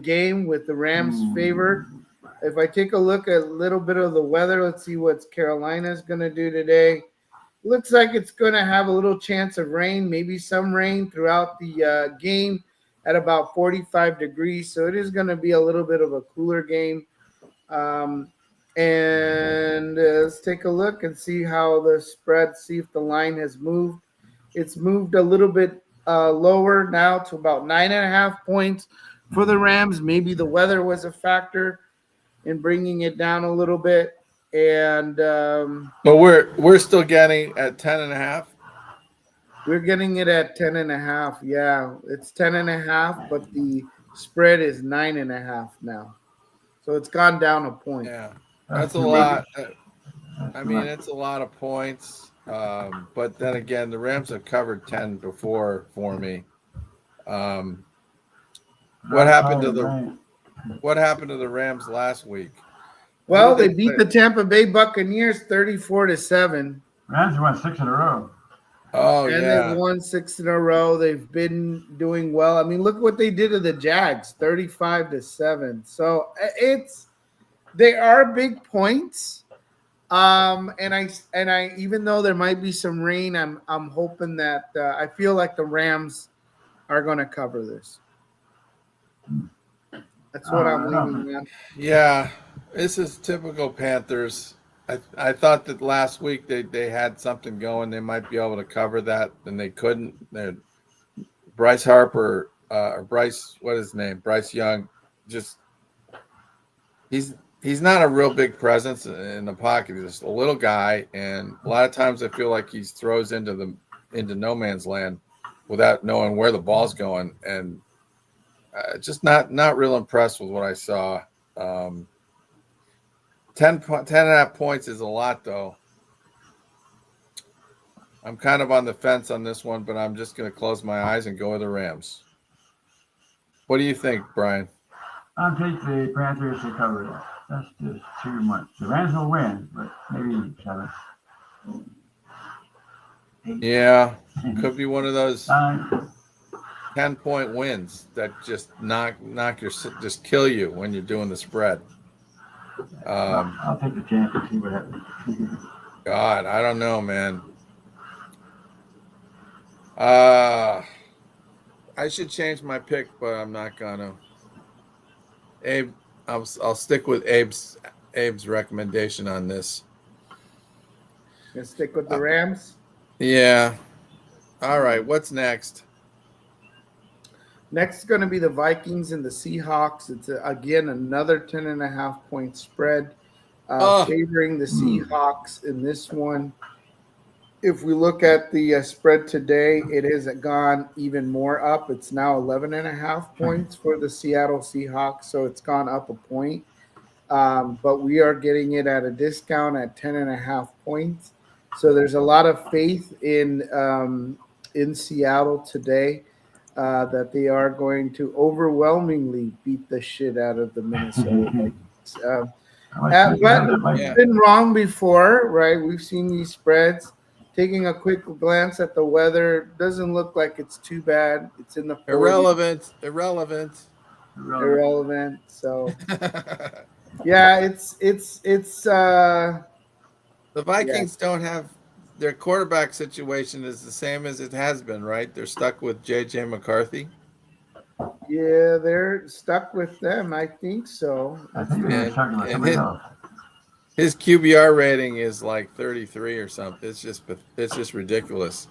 game with the Rams favored. If I take a look at a little bit of the weather, let's see what Carolina's going to do today. Looks like it's going to have a little chance of rain, maybe some rain throughout the game at about 45 degrees. So it is going to be a little bit of a cooler game. And let's take a look and see how the spread, see if the line has moved. It's moved a little bit lower now to about 9.5 points for the Rams. Maybe the weather was a factor in bringing it down a little bit. And but we're still getting at 10.5. We're getting it at 10.5. Yeah, it's 10.5, but the spread is 9.5 now. So it's gone down a point. Yeah, that's a lot. I mean, it's a lot of points. But then again, the Rams have covered 10 before for me. What happened to the Rams last week? Well, they beat the Tampa Bay Buccaneers 34-7. Rams won 6 in a row. Oh, and yeah. they've won 6 in a row. They've been doing well. I mean, look what they did to the Jags, 35-7. So they are big points. And I even though there might be some rain, I'm hoping that I feel like the Rams are going to cover this. That's what I'm leaning on. Yeah, this is typical Panthers. I thought that last week they had something going. They might be able to cover that, and they couldn't. Bryce Harper or Bryce, what is his name? Bryce Young. Just he's not a real big presence in the pocket. He's just a little guy, and a lot of times I feel like he throws into no man's land without knowing where the ball's going, and just not real impressed with what I saw. 10.5 points is a lot, though. I'm kind of on the fence on this one, but I'm just going to close my eyes and go with the Rams. What do you think, Brian? I'll take the Panthers to cover that. That's just too much. The Rams will win, but maybe 7. Yeah, could be one of those 10-point wins that just just kill you when you're doing the spread. I'll take the chance and see what happens. God, I don't know, man. I should change my pick, but I'm not gonna. Abe, I'll stick with Abe's recommendation on this. Gonna stick with the Rams. Yeah. All right. What's next? Next is going to be the Vikings and the Seahawks. It's again another 10.5 point spread, favoring the Seahawks in this one. If we look at the spread today, it has gone even more up. It's now 11.5 points for the Seattle Seahawks, so it's gone up a point. But we are getting it at a discount at 10.5 points. So there's a lot of faith in Seattle today that they are going to overwhelmingly beat the shit out of the Minnesota Vikings. But it's been wrong before, right? We've seen these spreads. Taking a quick glance at the weather, doesn't look like it's too bad. It's in the 40s. Irrelevant. So yeah, it's the Vikings don't have their quarterback situation is the same as it has been, right? They're stuck with J.J. McCarthy. Yeah, they're stuck with them. I think so. I think they're talking about somebody else. His QBR rating is like 33 or something. It's just ridiculous.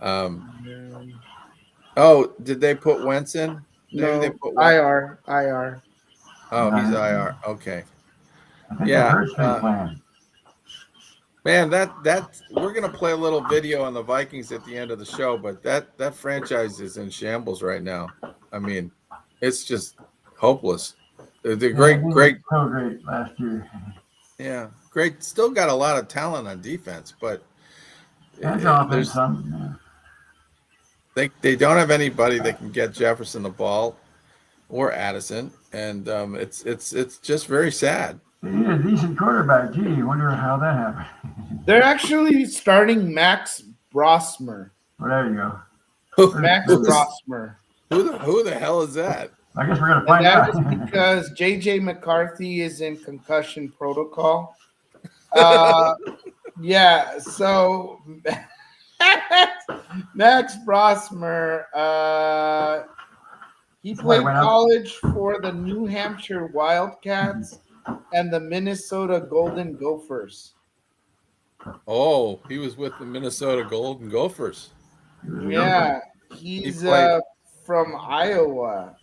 Oh, did they put Wentz in? No, they put IR. Oh, he's IR. Okay. I think yeah. Man, that we're gonna play a little video on the Vikings at the end of the show, but that franchise is in shambles right now. I mean, it's just hopeless. They're great. So great last year. Yeah, great. Still got a lot of talent on defense, but there's some. They don't have anybody that can get Jefferson the ball or Addison, and it's just very sad. They need a decent quarterback. Gee, wonder how that happened. They're actually starting Max Brosmer. Well, there you go. Max Brosmer. Who the hell is that? I guess we're gonna find out. That is because J.J. McCarthy is in concussion protocol. Yeah, so Max Brosmer, he played college for the New Hampshire Wildcats and the Minnesota Golden Gophers. Oh, he was with the Minnesota Golden Gophers. Yeah, he's from Iowa.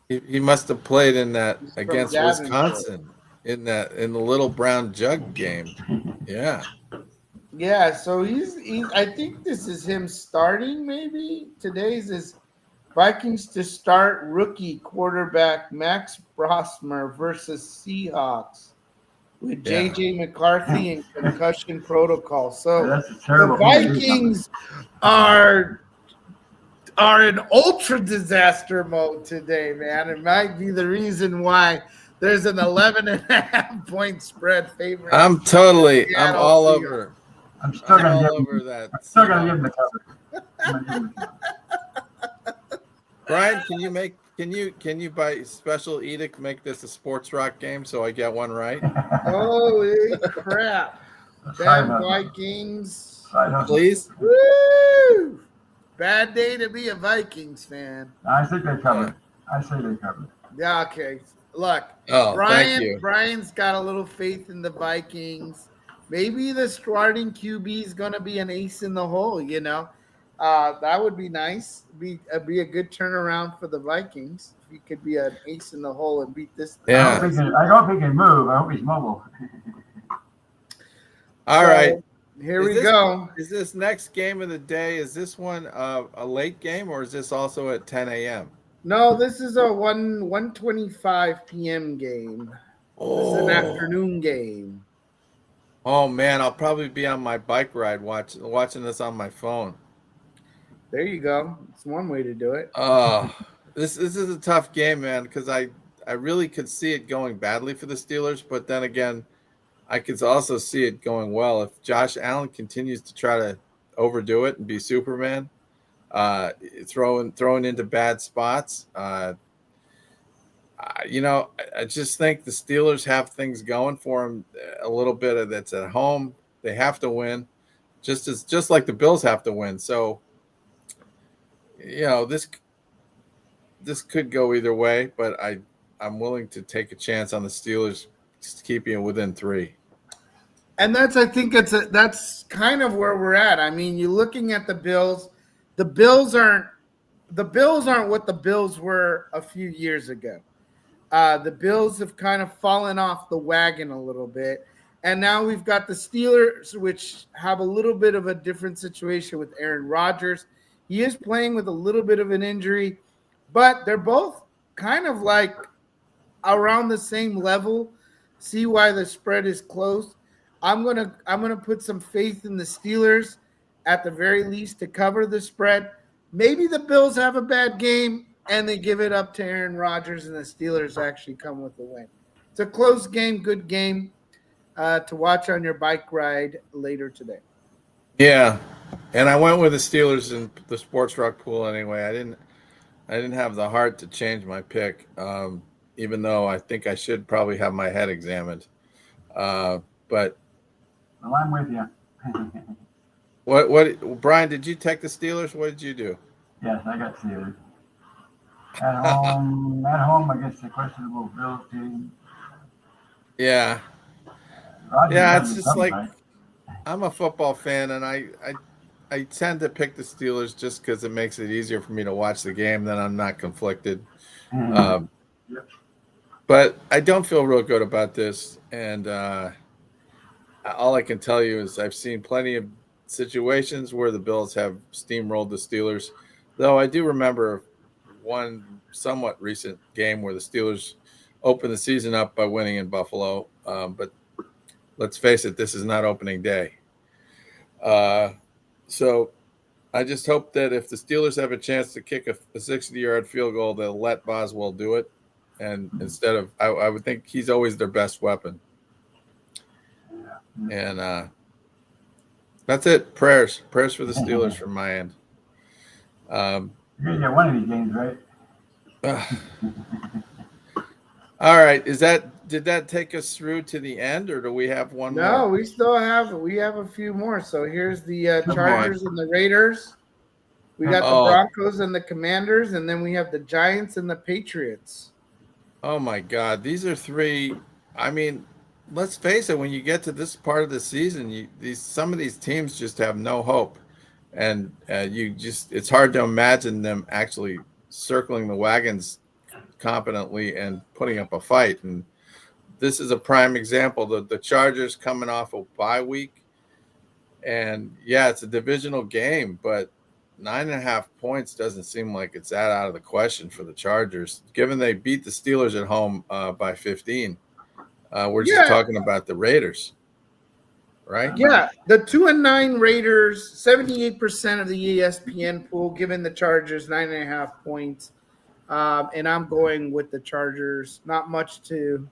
He must have played in that against Wisconsin in the little brown jug game. Yeah. Yeah, so he's I think this is him starting maybe. Today's his Vikings to start rookie quarterback Max Brosmer versus Seahawks with J.J. McCarthy in concussion protocol. So the Vikings are in ultra disaster mode today, man. It might be the reason why there's an 11.5 point spread favoring. I'm all over. I'm still gonna all over that. I'm still gonna give him the cover. Brian, can you by special edict make this a sports rock game so I get one right? Holy crap. Damn Vikings. Please. Woo! Bad day to be a Vikings fan. I think they covered. I say they covered. Yeah, okay. Look, Brian's got a little faith in the Vikings. Maybe the starting QB is going to be an ace in the hole, you know. That would be nice. Be a good turnaround for the Vikings. If he could be an ace in the hole and beat this. Yeah. I hope he can move. I hope he's mobile. All right. Here we go. Is this next game of the day, is this one a late game or is this also at 10 a.m.? No, this is a 1:25 p.m. game. This is an afternoon game. Oh man, I'll probably be on my bike ride watching this on my phone. There you go. It's one way to do it. This is a tough game, man, because I really could see it going badly for the Steelers, but then again, I could also see it going well if Josh Allen continues to try to overdo it and be Superman, throwing into bad spots. I just think the Steelers have things going for them a little bit of that's at home. They have to win, just like the Bills have to win. So, this could go either way, but I'm willing to take a chance on the Steelers just keeping it within 3. And that's kind of where we're at. I mean, you're looking at the Bills. The Bills aren't what the Bills were a few years ago. The Bills have kind of fallen off the wagon a little bit. And now we've got the Steelers, which have a little bit of a different situation with Aaron Rodgers. He is playing with a little bit of an injury, but they're both kind of like around the same level. See why the spread is close. I'm gonna put some faith in the Steelers at the very least to cover the spread. Maybe the Bills have a bad game and they give it up to Aaron Rodgers, and the Steelers actually come with the win. It's a close game, good game to watch on your bike ride later today. Yeah, and I went with the Steelers in the sports rock pool anyway. I didn't have the heart to change my pick, even though I think I should probably have my head examined. But well, I'm with you. what, Brian? Did you take the Steelers? What did you do? Yes, I got Steelers. At home against the questionable Bills team. Yeah. Rodgers It's just like I'm a football fan, and I tend to pick the Steelers just because it makes it easier for me to watch the game. Then I'm not conflicted. Yep. But I don't feel real good about this, and all I can tell you is I've seen plenty of situations where the Bills have steamrolled the Steelers, though I do remember one somewhat recent game where the Steelers opened the season up by winning in Buffalo. But let's face it, this is not opening day. So I just hope that if the Steelers have a chance to kick a 60-yard field goal, they'll let Boswell do it. And instead of, I would think he's always their best weapon. And that's it. Prayers for the Steelers from my end. You're gonna get one of these games, right? All right. Did that take us through to the end, or do we have one more? No, we have a few more. So here's the Chargers and the Raiders. We got the Broncos and the Commanders, and then we have the Giants and the Patriots. Oh my God, these are 3. I mean, let's face it. When you get to this part of the season, some of these teams just have no hope, and it's hard to imagine them actually circling the wagons competently and putting up a fight. And this is a prime example. The Chargers coming off a bye week, and it's a divisional game, but 9.5 points doesn't seem like it's that out of the question for the Chargers, given they beat the Steelers at home by 15. We're just talking about the Raiders, right? Yeah, the 2-9 Raiders, 78% of the ESPN pool, giving the Chargers 9.5 points. And I'm going with the Chargers. Not much to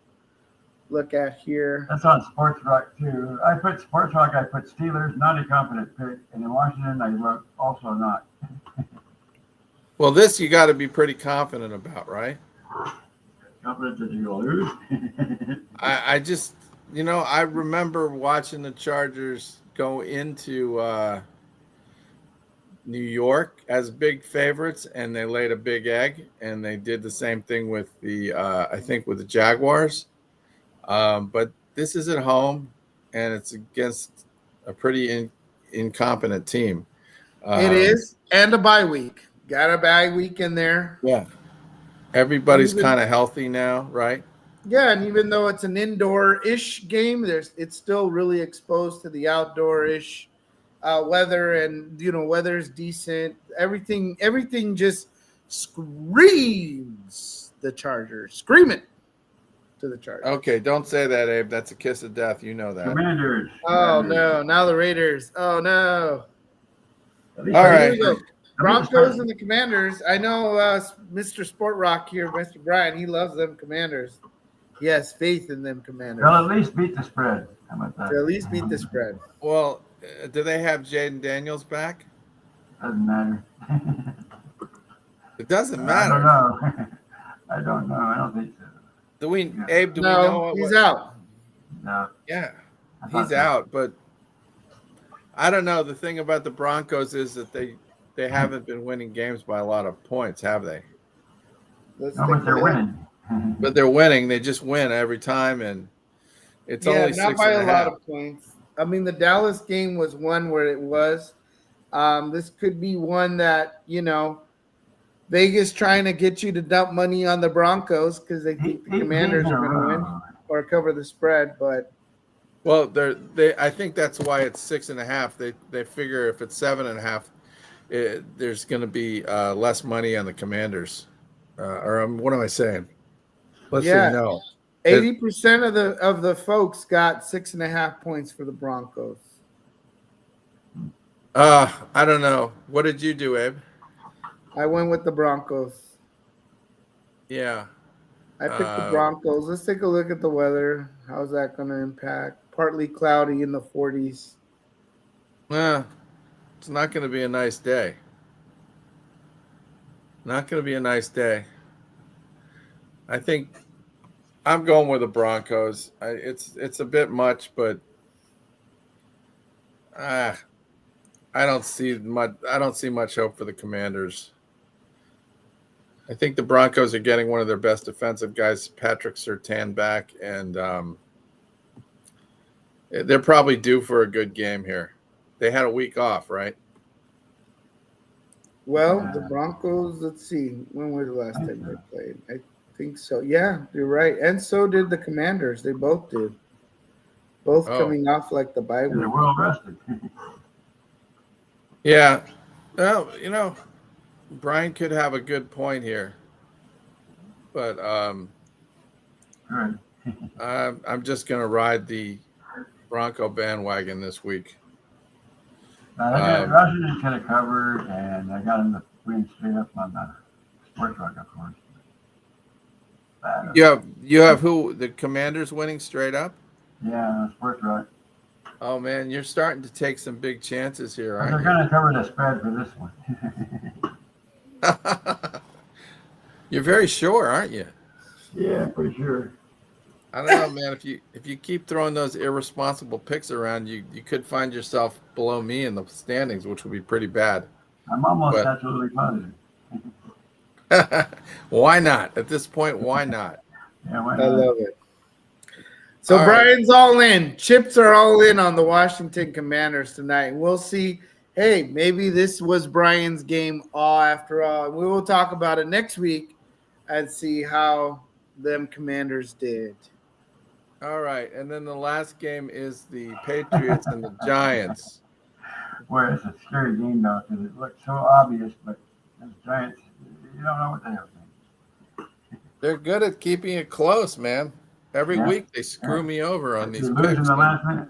look at here. That's on Sports Rock too. I put Sports Rock. I put Steelers, not a confident pick, and in Washington I wrote also not. Well, this you got to be pretty confident about, right? Confident that you're gonna lose. I just, I remember watching the Chargers go into New York as big favorites, and they laid a big egg, and they did the same thing with I think with the Jaguars. But this is at home, and it's against a pretty incompetent team. It is, and a bye week. Got a bye week in there. Yeah. Everybody's kind of healthy now, right? Yeah, and even though it's an indoor-ish game, it's still really exposed to the outdoor-ish weather, and weather's decent. Everything just screams the Chargers. Scream it to the Chargers. Okay, don't say that, Abe. That's a kiss of death. You know that. Commanders. Oh no! Now the Raiders. Oh no! At least All I- right. Here we go. Broncos and the Commanders. I know Mr. Sport Rock here, Mr. Brian. He loves them Commanders. He has faith in them Commanders. They'll at least beat the spread. How about that? To at least beat the spread. Well, do they have Jaden Daniels back? Doesn't matter. It doesn't I matter. don't know. I don't know. I don't think so. Do we, Yeah. Abe? Do we No, know? he's out. No. Yeah, I thought he's so. out. But I don't know. The thing about the Broncos is that they haven't been winning games by a lot of points, have they? Let's No, take but they're a look. winning. But they're winning. They just win every time, and it's only not 6.5. by a lot of points. I mean, the Dallas game was one where it was. This could be one that, Vegas trying to get you to dump money on the Broncos because they think the Commanders are going to win or cover the spread. But Well, I think that's why it's 6.5. They figure if it's 7.5, there's going to be less money on the Commanders. What am I saying? Let's Yeah. see. No, 80% of the folks got 6.5 points for the Broncos. I don't know. What did you do, Abe? I went with the Broncos. Yeah. I picked the Broncos. Let's take a look at the weather. How's that going to impact? Partly cloudy in the 40s. It's not going to be a nice day. Not going to be a nice day. I think I'm going with the Broncos. It's a bit much, but I don't see much. I don't see much hope for the Commanders. I think the Broncos are getting one of their best defensive guys, Patrick Surtain, back, and they're probably due for a good game here. They had a week off, right? Well, the Broncos, let's see. When was the last time they played? I think so. Yeah, you're right. And so did the Commanders. They both did. Both coming off like the bye week. They're well rested. Yeah. Well, Brian could have a good point here. But Right. I'm just going to ride the Bronco bandwagon this week. Rodgers kind of covered, and I got him to win straight up on the sports rock, of course. You have who? The Commanders winning straight up? Yeah, sports rock. Oh, man, you're starting to take some big chances here, They're aren't going to cover the spread for this one. you? You're very sure, aren't you? Yeah, pretty sure. I don't know, man. If you keep throwing those irresponsible picks around, you could find yourself below me in the standings, which would be pretty bad. I'm almost absolutely positive. Why not? At this point, why not? Yeah, why I not? love it. So All Brian's all in. Chips are all in on the Washington Commanders tonight. We'll see. Hey, maybe this was Brian's game all after all. We will talk about it next week and see how them Commanders did. All right, and then the last game is the Patriots and the Giants. Boy, it's a scary game, though, because it looks so obvious, but those Giants, you don't know what the hell's going. They're good at keeping it close, man. Every week they screw me over on these You're losing picks. the last minute.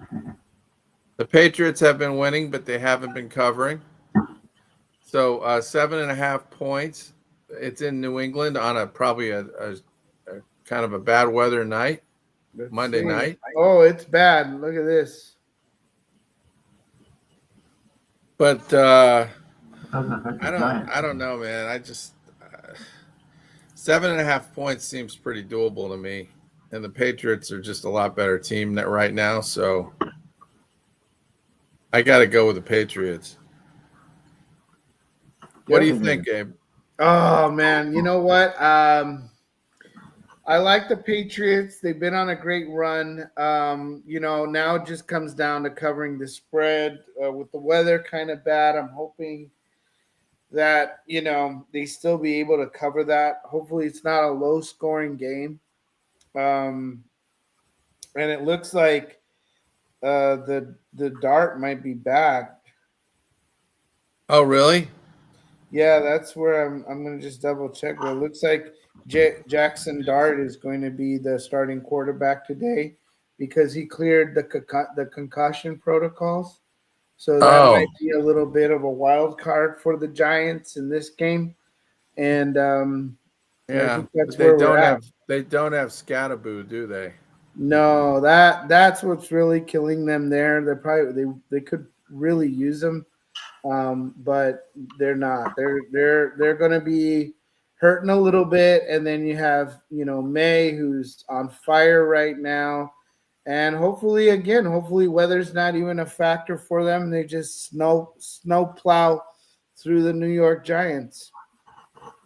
The Patriots have been winning, but they haven't been covering. So 7.5 points. It's in New England on probably a kind of a bad weather night, Monday night. Oh, it's bad. Look at this. But Doesn't affect the I Giants. don't know, man. I just 7.5 points seems pretty doable to me. And the Patriots are just a lot better team right now, so I got to go with the Patriots. What do you think, Gabe? Oh man, you know what? I like the Patriots. They've been on a great run. Now it just comes down to covering the spread. With the weather kind of bad, I'm hoping that they still be able to cover that. Hopefully, it's not a low-scoring game. And it looks like the dart might be back. Oh, really? Yeah, that's where I'm going to just double check. But it looks like Jackson Dart is going to be the starting quarterback today because he cleared the concussion protocols. So that Oh, might be a little bit of a wild card for the Giants in this game. And I yeah, think that's but they where we're don't at. have Scatterboo, do they? No, that's what's really killing them there. They could really use them, but they're not. They're going to be hurting a little bit, and then you have May who's on fire right now, and hopefully weather's not even a factor for them. They just snow plow through the New York Giants.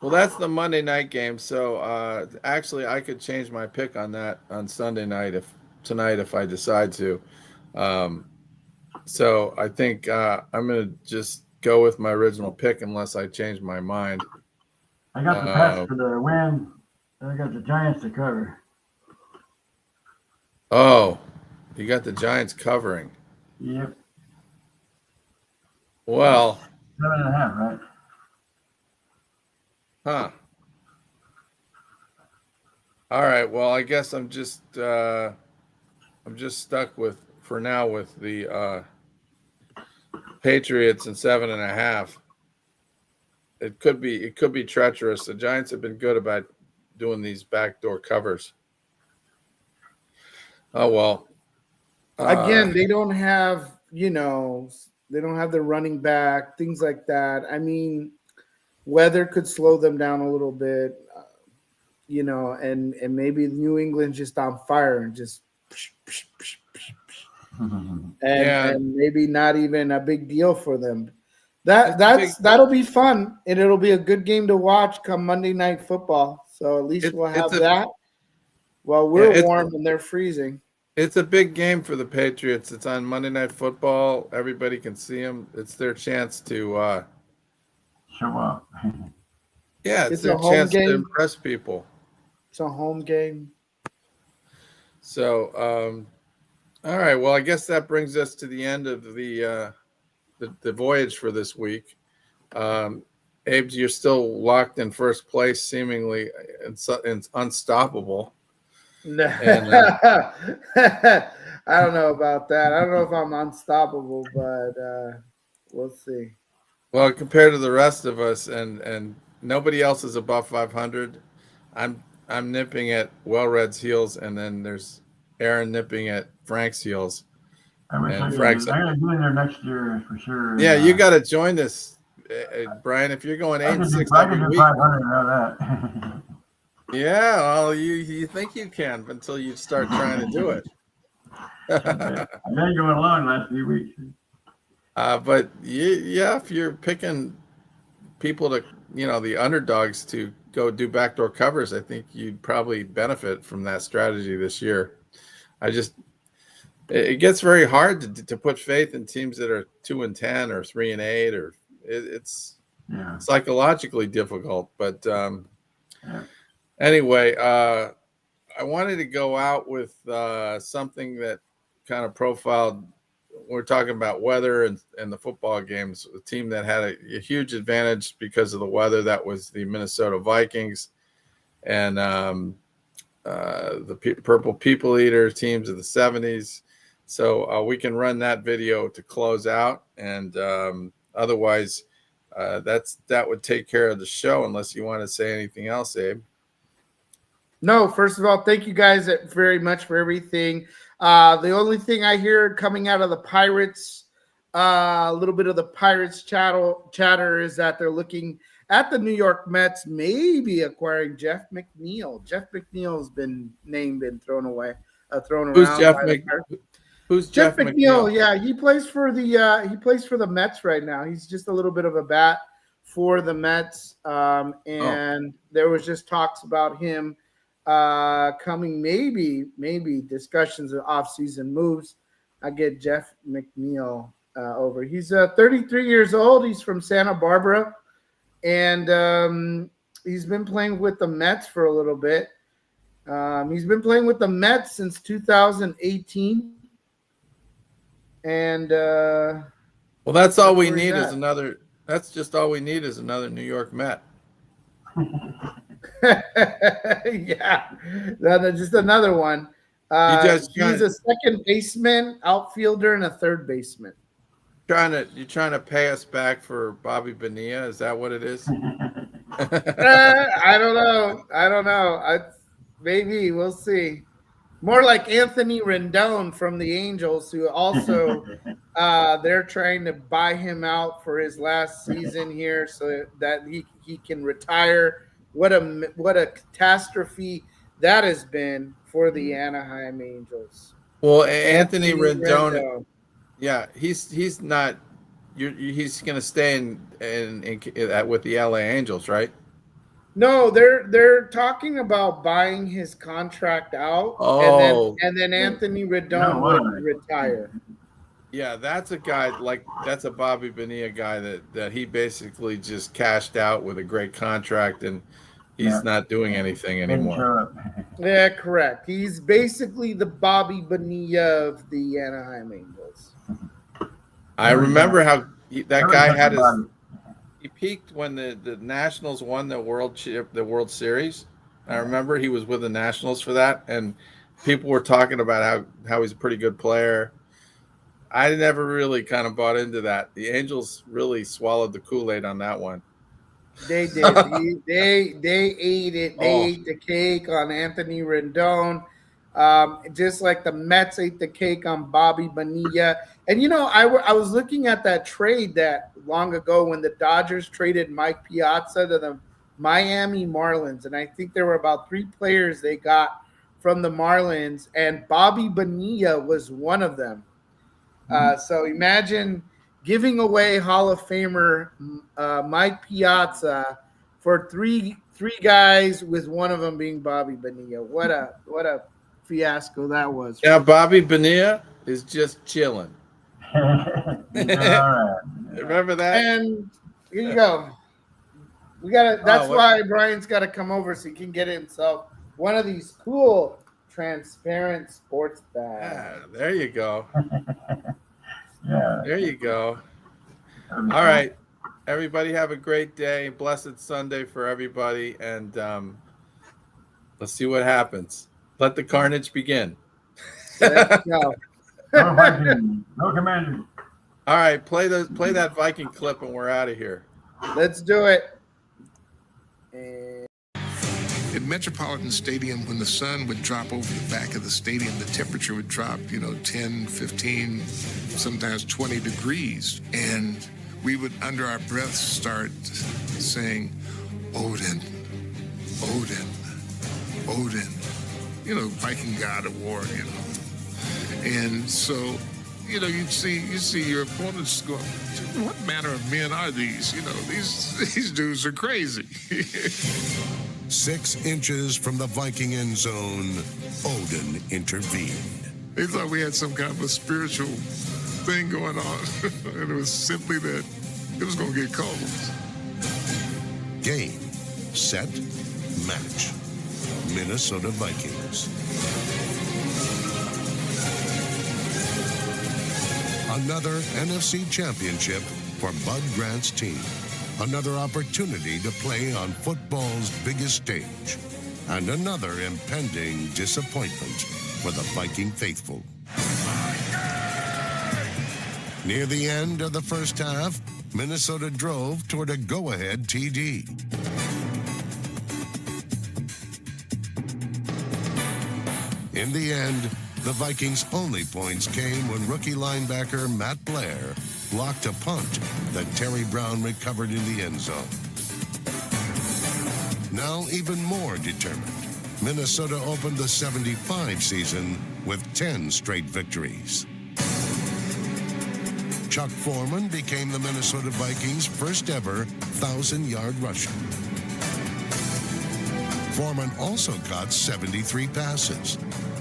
Well, that's the Monday night game. So actually, I could change my pick on that on Sunday night if I decide to. So I think I'm going to just go with my original pick unless I change my mind. I got the Pats for the win. I got the Giants to cover. Oh, you got the Giants covering. Yep. Well, 7.5, right? huh. All right. Well, I guess I'm just stuck with for now with the Patriots and 7.5. It could be treacherous. The Giants have been good about doing these backdoor covers. Oh well. Again, they don't have they don't have the running back, things like that. I mean, weather could slow them down a little bit, and maybe New England's just on fire and just and maybe not even a big deal for them. That'll be fun, and it'll be a good game to watch come Monday Night Football. So at least we'll have that while we're warm and they're freezing. It's a big game for the Patriots. It's on Monday Night Football. Everybody can see them. It's their chance to show up. Yeah, it's their chance to impress people. It's a home game. So, all right. Well, I guess that brings us to the end of the voyage for this week. Abe, you're still locked in first place, seemingly it's unstoppable. And, I don't know about that. I don't know if I'm unstoppable, but we'll see. Well, compared to the rest of us, and nobody else is above 500. I'm nipping at Well-read's heels, and then there's Aaron nipping at Frank's heels. I wish I'm going to be in there next year for sure. Yeah, you got to join this, Brian. If you're going 8 and 6 every week, 500 out of that. Yeah, well, you think you can until you start trying to do it. I've been going along last few weeks. But if you're picking people to, the underdogs to go do backdoor covers, I think you'd probably benefit from that strategy this year. It gets very hard to put faith in teams that are 2-10 or 3-8, or it's psychologically difficult. But anyway, I wanted to go out with something that kind of profiled. We're talking about weather and the football games. A team that had a huge advantage because of the weather, that was the Minnesota Vikings, and the Purple People Eater teams of the 70s. So we can run that video to close out, and otherwise that would take care of the show, unless you want to say anything else, Abe. No, first of all, thank you guys very much for everything. The only thing I hear coming out of the Pirates, a little bit of the Pirates chatter, is that they're looking at the New York Mets, maybe acquiring Jeff McNeil. Jeff McNeil's been thrown around. Who's Jeff McNeil? Yeah, he plays for the Mets right now. He's just a little bit of a bat for the Mets, and there was just talks about him coming, maybe discussions of off-season moves. I get Jeff McNeil over. He's 33 years old. He's from Santa Barbara, and he's been playing with the Mets for a little bit. He's been playing with the Mets since 2018. And well, that's all we need is another That's just all we need is another New York Met. Yeah, just another one. He's a second baseman, outfielder, and a third baseman. You're trying to pay us back for Bobby Bonilla? Is that what it is? I don't know. Maybe we'll see. More like Anthony Rendon from the Angels, who also they're trying to buy him out for his last season here, so that he can retire. What a catastrophe that has been for the Anaheim Angels. Well, Anthony Rendon. Yeah, he's not. He's going to stay in with the LA Angels, right? No, they're talking about buying his contract out, and then Anthony Rendon would retire. Yeah, that's a guy that's a Bobby Bonilla guy that he basically just cashed out with a great contract, and he's not doing anything anymore. Yeah, correct. He's basically the Bobby Bonilla of the Anaheim Angels. I remember how that guy had he peaked when the Nationals won the World Series. I remember he was with the Nationals for that, and people were talking about how he's a pretty good player. I never really kind of bought into that. The Angels really swallowed the Kool-Aid on that one. They did. they ate it. They ate the cake on Anthony Rendon, just like the Mets ate the cake on Bobby Bonilla. And I was looking at that trade that long ago when the Dodgers traded Mike Piazza to the Miami Marlins, and I think there were about 3 players they got from the Marlins, and Bobby Bonilla was one of them. So imagine giving away Hall of Famer Mike Piazza for three guys, with one of them being Bobby Bonilla. What a fiasco that was. Yeah, Bobby Bonilla is just chilling. All right. Remember that? And here you go. We gotta. That's why Brian's got to come over so he can get himself one of these cool transparent sports bags. Yeah, there you go. Yeah. There you go. All right. Everybody have a great day. Blessed Sunday for everybody. And let's see what happens. Let the carnage begin. Let's go. No Viking. No Commander. All right. Play that Viking clip and we're out of here. Let's do it. At Metropolitan Stadium, when the sun would drop over the back of the stadium, the temperature would drop, 10, 15, sometimes 20 degrees. And we would, under our breath, start saying, Odin, Odin, Odin. Viking god of war, And so, you'd see your opponents go, what manner of men are these? These dudes are crazy. 6 inches from the Viking end zone, Odin intervened. They thought we had some kind of a spiritual thing going on. And it was simply that it was going to get cold. Game, set, match. Minnesota Vikings. Another NFC championship for Bud Grant's team. Another opportunity to play on football's biggest stage. And another impending disappointment for the Viking faithful. Near the end of the first half, Minnesota drove toward a go-ahead TD. In the end, the Vikings' only points came when rookie linebacker Matt Blair blocked a punt that Terry Brown recovered in the end zone. Now even more determined, Minnesota opened the 75 season with 10 straight victories. Chuck Foreman became the Minnesota Vikings' first ever 1,000-yard rusher. Foreman also caught 73 passes,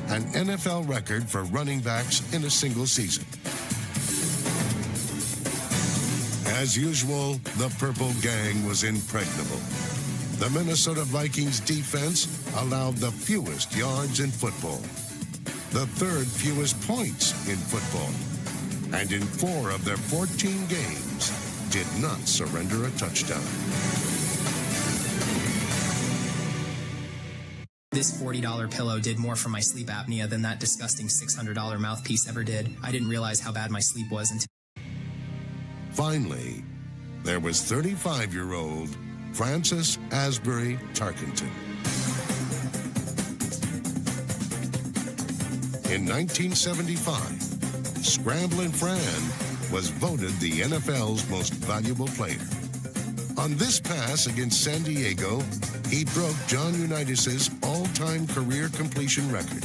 an NFL record for running backs in a single season. As usual, the Purple Gang was impregnable. The Minnesota Vikings defense allowed the fewest yards in football, the 3rd fewest points in football, and in 4 of their 14 games, did not surrender a touchdown. This $40 pillow did more for my sleep apnea than that disgusting $600 mouthpiece ever did. I didn't realize how bad my sleep was until... Finally, there was 35-year-old Francis Asbury Tarkenton. In 1975, Scramblin' Fran was voted the NFL's most valuable player. On this pass against San Diego, he broke John Unitas's all-time career completion record.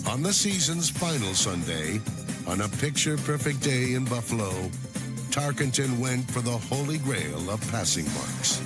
On the season's final Sunday, on a picture-perfect day in Buffalo, Tarkenton went for the holy grail of passing marks.